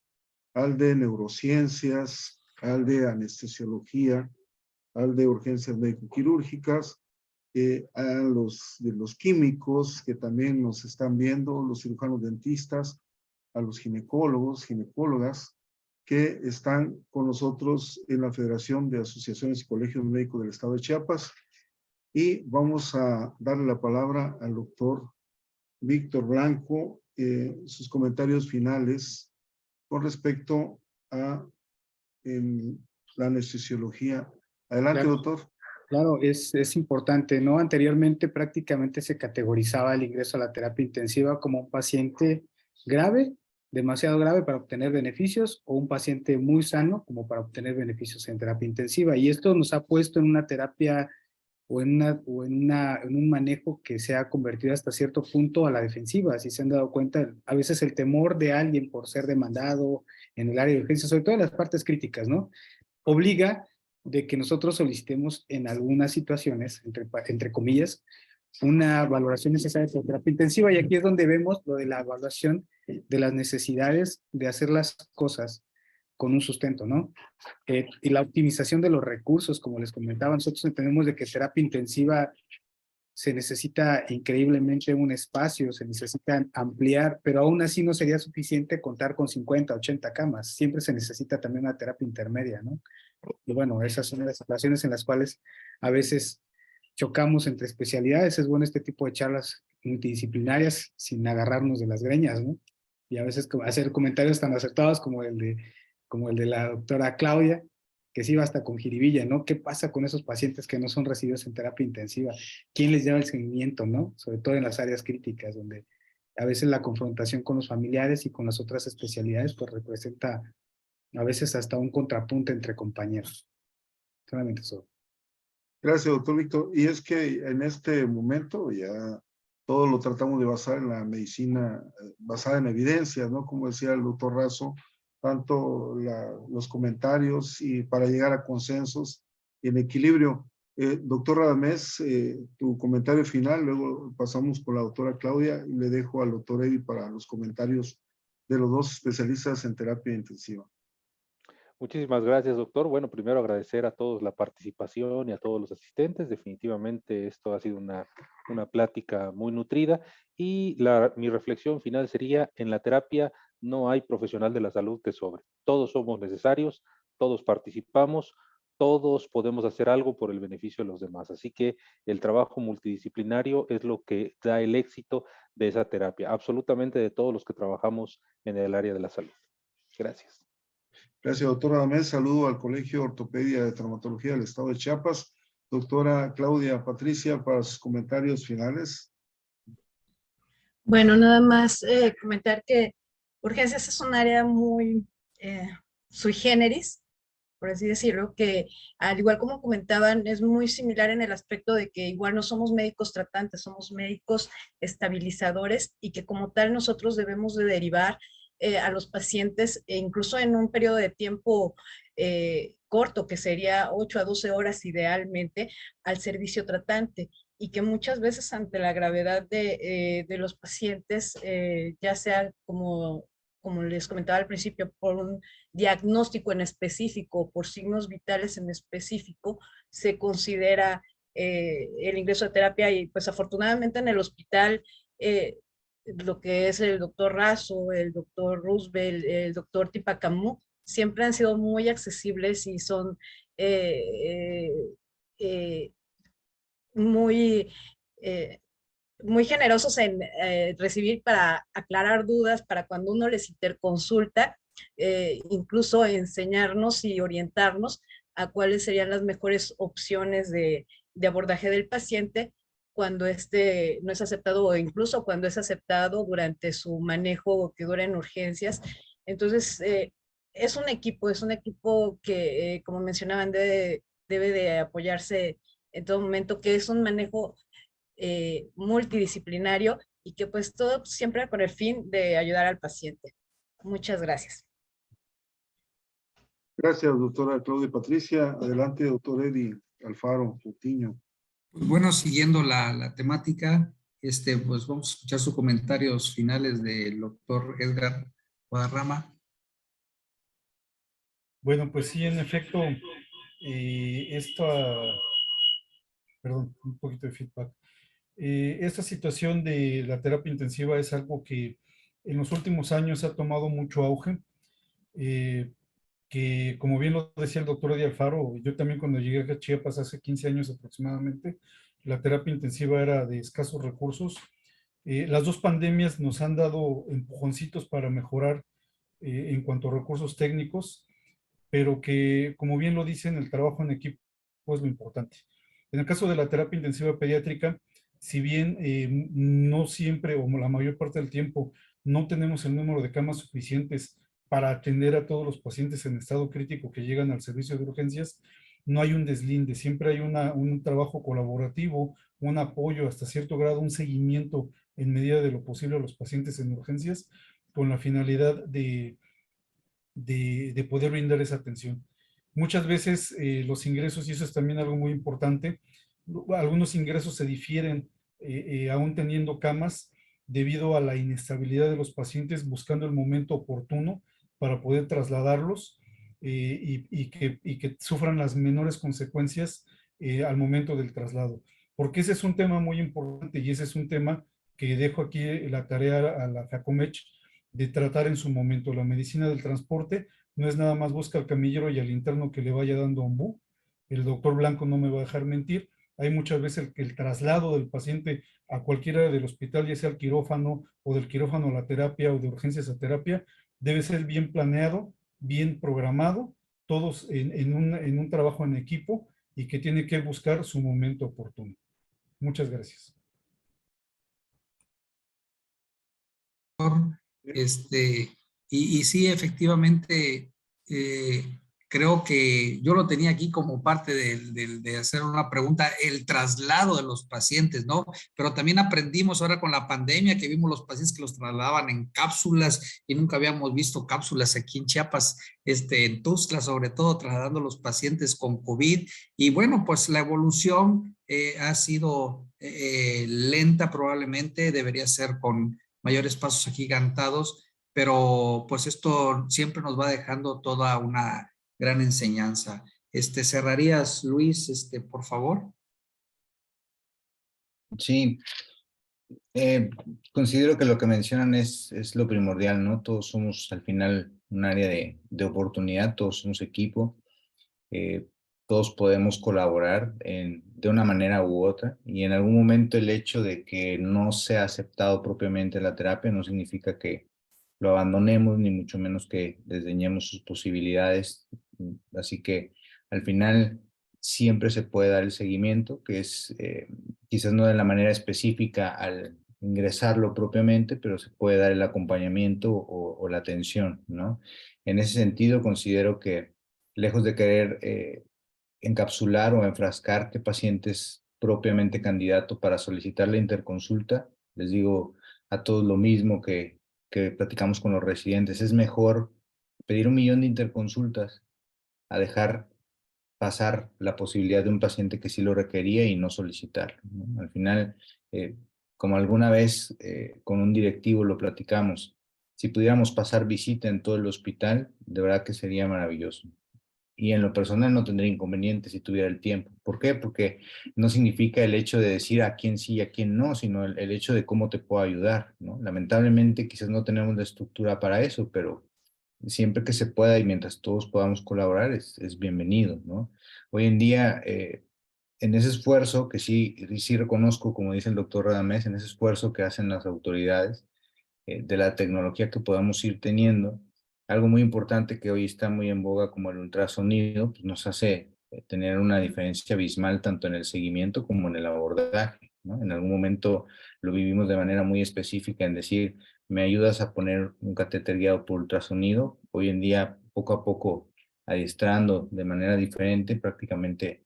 al de Neurociencias, al de Anestesiología, al de Urgencias Médico-Quirúrgicas, a los de los químicos que también nos están viendo, los cirujanos dentistas, a los ginecólogos, ginecólogas, que están con nosotros en la Federación de Asociaciones y Colegios Médicos del Estado de Chiapas. Y vamos a darle la palabra al doctor Víctor Blanco, sus comentarios finales con respecto a la anestesiología. Adelante, Claro. doctor. Claro, es importante, ¿no? Anteriormente prácticamente se categorizaba el ingreso a la terapia intensiva como un paciente grave, demasiado grave para obtener beneficios, o un paciente muy sano como para obtener beneficios en terapia intensiva. Y esto nos ha puesto en una terapia o en un manejo que se ha convertido hasta cierto punto a la defensiva. Si se han dado cuenta, a veces el temor de alguien por ser demandado en el área de urgencia, sobre todo en las partes críticas, ¿no? Obliga de que nosotros solicitemos en algunas situaciones, entre comillas, una valoración necesaria de terapia intensiva, y aquí es donde vemos lo de la evaluación de las necesidades de hacer las cosas con un sustento, ¿no? Y la optimización de los recursos, como les comentaba, nosotros entendemos de que terapia intensiva se necesita increíblemente un espacio, se necesita ampliar, pero aún así no sería suficiente contar con 50, 80 camas, siempre se necesita también una terapia intermedia, ¿no? Y bueno, esas son las situaciones en las cuales a veces chocamos entre especialidades. Es bueno este tipo de charlas multidisciplinarias sin agarrarnos de las greñas, ¿no? Y a veces hacer comentarios tan acertados como el de la doctora Claudia, que sí va hasta con jiribilla, ¿no? ¿Qué pasa con esos pacientes que no son recibidos en terapia intensiva? ¿Quién les lleva el seguimiento, no? Sobre todo en las áreas críticas, donde a veces la confrontación con los familiares y con las otras especialidades pues representa a veces hasta un contrapunto entre compañeros. Solamente eso. Gracias, doctor Víctor. Y es que en este momento ya todo lo tratamos de basar en la medicina basada en evidencias, ¿no? Como decía el doctor Razo, tanto los comentarios y para llegar a consensos y en equilibrio. Doctor Radamés, tu comentario final, luego pasamos con la doctora Claudia y le dejo al doctor Evi para los comentarios de los dos especialistas en terapia intensiva. Muchísimas gracias, doctor. Bueno, primero agradecer a todos la participación y a todos los asistentes. Definitivamente esto ha sido una plática muy nutrida y mi reflexión final sería, en la terapia no hay profesional de la salud que sobre. Todos somos necesarios, todos participamos, todos podemos hacer algo por el beneficio de los demás. Así que el trabajo multidisciplinario es lo que da el éxito de esa terapia, absolutamente de todos los que trabajamos en el área de la salud. Gracias. Gracias, doctora Radamés. Saludo al Colegio Ortopedia de Traumatología del Estado de Chiapas. Doctora Claudia Patricia, para sus comentarios finales. Bueno, nada más comentar que urgencias es un área muy sui generis, por así decirlo, que al igual como comentaban, es muy similar en el aspecto de que igual no somos médicos tratantes, somos médicos estabilizadores y que como tal nosotros debemos de derivar a los pacientes, incluso en un periodo de tiempo corto, que sería 8 a 12 horas idealmente, al servicio tratante. Y que muchas veces ante la gravedad de los pacientes, ya sea como les comentaba al principio, por un diagnóstico en específico, por signos vitales en específico, se considera el ingreso a terapia. Y pues afortunadamente en el hospital, lo que es el doctor Razo, el doctor Roosevelt, el doctor Tipacamú, siempre han sido muy accesibles y son muy, muy generosos en recibir para aclarar dudas, para cuando uno les interconsulta, incluso enseñarnos y orientarnos a cuáles serían las mejores opciones de abordaje del paciente cuando este no es aceptado o incluso cuando es aceptado durante su manejo que dura en urgencias. Entonces, es un equipo que, como mencionaban, debe de apoyarse en todo momento, que es un manejo multidisciplinario y que pues todo siempre con el fin de ayudar al paciente. Muchas gracias. Gracias, doctora Claudia Patricia. Adelante, doctor Eddie Alfaro Coutinho. Pues bueno, siguiendo la temática, pues vamos a escuchar sus comentarios finales del doctor Edgar Guadarrama. Bueno, pues sí, en efecto, perdón, un poquito de feedback. Esta situación de la terapia intensiva es algo que en los últimos años ha tomado mucho auge, que como bien lo decía el doctor Eddie Alfaro, yo también cuando llegué a Chiapas hace 15 años aproximadamente, la terapia intensiva era de escasos recursos. Las dos pandemias nos han dado empujoncitos para mejorar en cuanto a recursos técnicos, pero que, como bien lo dicen, el trabajo en equipo es lo importante. En el caso de la terapia intensiva pediátrica, si bien no siempre o la mayor parte del tiempo no tenemos el número de camas suficientes para atender a todos los pacientes en estado crítico que llegan al servicio de urgencias, no hay un deslinde, siempre hay un trabajo colaborativo, un apoyo hasta cierto grado, un seguimiento en medida de lo posible a los pacientes en urgencias con la finalidad de poder brindar esa atención. Muchas veces los ingresos, y eso es también algo muy importante, algunos ingresos se difieren aún teniendo camas debido a la inestabilidad de los pacientes, buscando el momento oportuno para poder trasladarlos y que sufran las menores consecuencias al momento del traslado. Porque ese es un tema muy importante y ese es un tema que dejo aquí la tarea a la FEACOMECH de tratar en su momento. La medicina del transporte no es nada más busca al camillero y al interno que le vaya dando ombú. El doctor Blanco no me va a dejar mentir. Hay muchas veces el traslado del paciente a cualquiera del hospital, ya sea al quirófano o del quirófano a la terapia o de urgencias a terapia, debe ser bien planeado, bien programado, todos en un trabajo en equipo y que tiene que buscar su momento oportuno. Muchas gracias. Y sí, efectivamente, creo que yo lo tenía aquí como parte de hacer una pregunta, el traslado de los pacientes, ¿no? Pero también aprendimos ahora con la pandemia que vimos los pacientes que los trasladaban en cápsulas y nunca habíamos visto cápsulas aquí en Chiapas, en Tuxtla, sobre todo trasladando los pacientes con COVID. Y bueno, pues la evolución ha sido lenta probablemente, debería ser con mayores pasos agigantados, pero pues esto siempre nos va dejando toda una gran enseñanza. ¿Cerrarías, Luis, por favor? Sí, considero que lo que mencionan es lo primordial, ¿no? Todos somos al final un área de oportunidad, todos somos equipo, todos podemos colaborar de una manera u otra, y en algún momento el hecho de que no sea aceptado propiamente la terapia no significa que lo abandonemos, ni mucho menos que desdeñemos sus posibilidades. Así que al final siempre se puede dar el seguimiento, que es quizás no de la manera específica al ingresarlo propiamente, pero se puede dar el acompañamiento o la atención, ¿no? En ese sentido, considero que lejos de querer encapsular o enfrascar qué pacientes propiamente candidato para solicitar la interconsulta, les digo a todos lo mismo que platicamos con los residentes, es mejor pedir 1 millón de interconsultas a dejar pasar la posibilidad de un paciente que sí lo requería y no solicitarlo, ¿no? Al final, como alguna vez con un directivo lo platicamos, si pudiéramos pasar visita en todo el hospital, de verdad que sería maravilloso. Y en lo personal no tendría inconveniente si tuviera el tiempo. ¿Por qué? Porque no significa el hecho de decir a quién sí y a quién no, sino el hecho de cómo te puedo ayudar, ¿no? Lamentablemente quizás no tenemos la estructura para eso, pero siempre que se pueda y mientras todos podamos colaborar es bienvenido, ¿no? Hoy en día, en ese esfuerzo que sí reconozco, como dice el doctor Radamés, en ese esfuerzo que hacen las autoridades de la tecnología que podamos ir teniendo, algo muy importante que hoy está muy en boga como el ultrasonido, pues nos hace tener una diferencia abismal tanto en el seguimiento como en el abordaje, ¿no? En algún momento lo vivimos de manera muy específica en decir, ¿me ayudas a poner un catéter guiado por ultrasonido? Hoy en día, poco a poco, adiestrando de manera diferente, prácticamente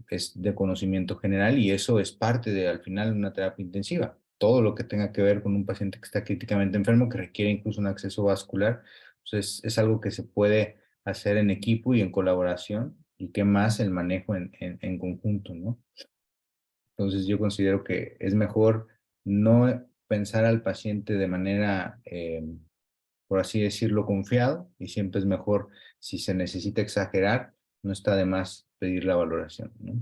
es de conocimiento general y eso es parte de, al final, una terapia intensiva. Todo lo que tenga que ver con un paciente que está críticamente enfermo, que requiere incluso un acceso vascular, pues es algo que se puede hacer en equipo y en colaboración, y qué más el manejo en conjunto, ¿no? Entonces yo considero que es mejor no pensar al paciente de manera, por así decirlo, confiado, y siempre es mejor, si se necesita exagerar, no está de más pedir la valoración, ¿no?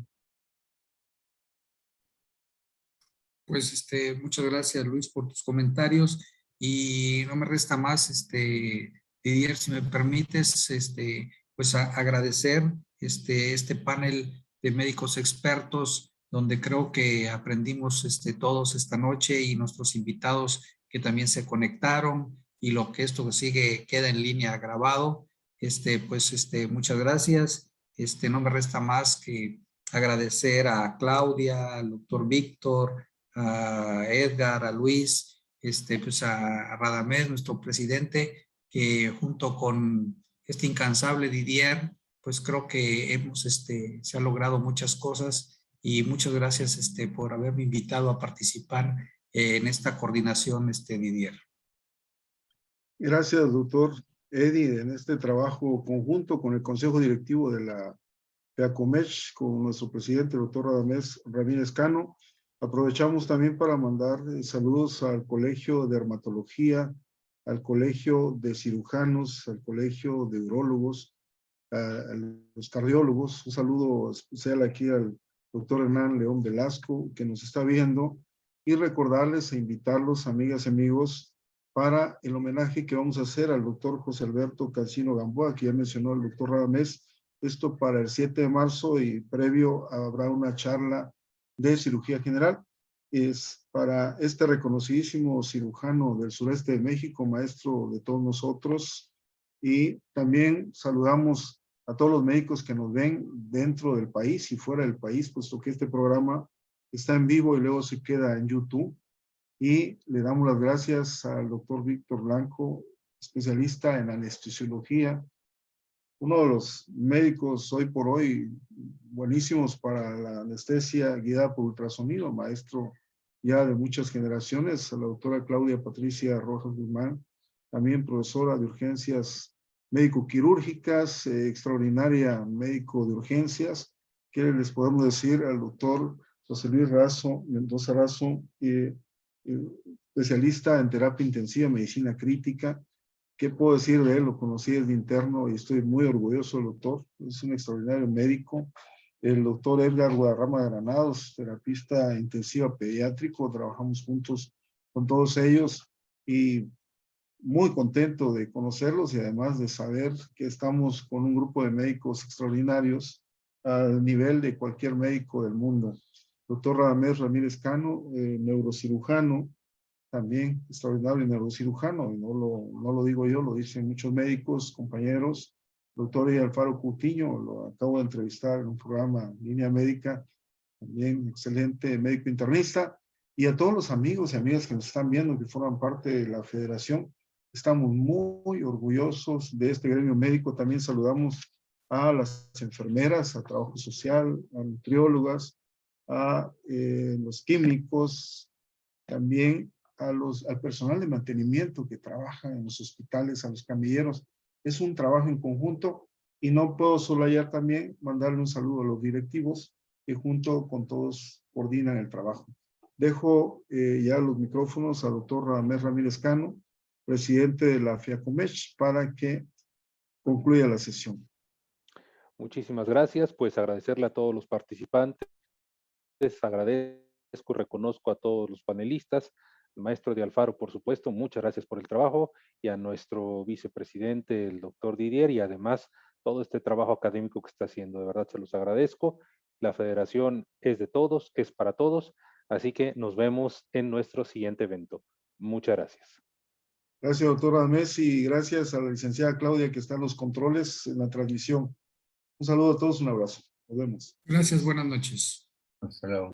Pues muchas gracias, Luis, por tus comentarios, y no me resta más, Didier, si me permites, pues agradecer este panel de médicos expertos, donde creo que aprendimos todos esta noche, y nuestros invitados que también se conectaron, y lo que esto sigue queda en línea grabado. Pues muchas gracias. No me resta más que agradecer a Claudia, al doctor Víctor, a Edgar, a Luis, pues a Radamés, nuestro presidente, que junto con este incansable Didier, pues creo que se ha logrado muchas cosas, y muchas gracias por haberme invitado a participar en esta coordinación, Didier. Gracias, doctor Eddie, en este trabajo conjunto con el Consejo Directivo de la FEACOMECH, con nuestro presidente, el doctor Radamés Ramírez Cano. Aprovechamos también para mandar saludos al Colegio de Dermatología, al Colegio de Cirujanos, al Colegio de Urólogos, a los cardiólogos. Un saludo especial aquí al doctor Hernán León Velasco, que nos está viendo, y recordarles e invitarlos, amigas y amigos, para el homenaje que vamos a hacer al doctor José Alberto Cancino Gamboa, que ya mencionó el doctor Radamés. Esto para el 7 de marzo, y previo habrá una charla de cirugía general. Es para este reconocidísimo cirujano del sureste de México, maestro de todos nosotros. Y también saludamos a todos los médicos que nos ven dentro del país y fuera del país, puesto que este programa está en vivo y luego se queda en YouTube. Y le damos las gracias al doctor Víctor Blanco, especialista en anestesiología, uno de los médicos hoy por hoy buenísimos para la anestesia guiada por ultrasonido, maestro ya de muchas generaciones, a la doctora Claudia Patricia Rojas Guzmán, también profesora de urgencias médico-quirúrgicas, extraordinaria médico de urgencias. ¿Qué les podemos decir al doctor José Luis Razo, Mendoza Razo, especialista en terapia intensiva, medicina crítica? ¿Qué puedo decir de él? Lo conocí desde interno y estoy muy orgulloso del doctor. Es un extraordinario médico. El doctor Edgar Guadarrama de Granados, terapista intensiva pediátrico. Trabajamos juntos con todos ellos y muy contento de conocerlos, y además de saber que estamos con un grupo de médicos extraordinarios al nivel de cualquier médico del mundo. Doctor Radamés Ramírez Cano, neurocirujano, también extraordinario neurocirujano, y no lo digo yo, lo dicen muchos médicos, compañeros. Doctor Alfaro Coutinho, lo acabo de entrevistar en un programa Línea Médica, también excelente médico internista. Y a todos los amigos y amigas que nos están viendo, que forman parte de la federación, estamos muy orgullosos de este gremio médico. También saludamos a las enfermeras, a trabajo social, a nutriólogas, a los químicos, también al personal de mantenimiento que trabaja en los hospitales, a los camilleros. Es un trabajo en conjunto, y no puedo solayar también mandarle un saludo a los directivos que junto con todos coordinan el trabajo. Dejo ya los micrófonos al doctor Radamés Ramírez Cano, presidente de la FEACOMECH, para que concluya la sesión. Muchísimas gracias, pues agradecerle a todos los participantes, agradezco y reconozco a todos los panelistas, el maestro de Alfaro, por supuesto, muchas gracias por el trabajo, y a nuestro vicepresidente, el doctor Didier, y además todo este trabajo académico que está haciendo, de verdad se los agradezco. La federación es de todos, es para todos, así que nos vemos en nuestro siguiente evento. Muchas gracias. Gracias, doctor Radamés, y gracias a la licenciada Claudia que está en los controles en la transmisión. Un saludo a todos, un abrazo. Nos vemos. Gracias, buenas noches. Hasta luego.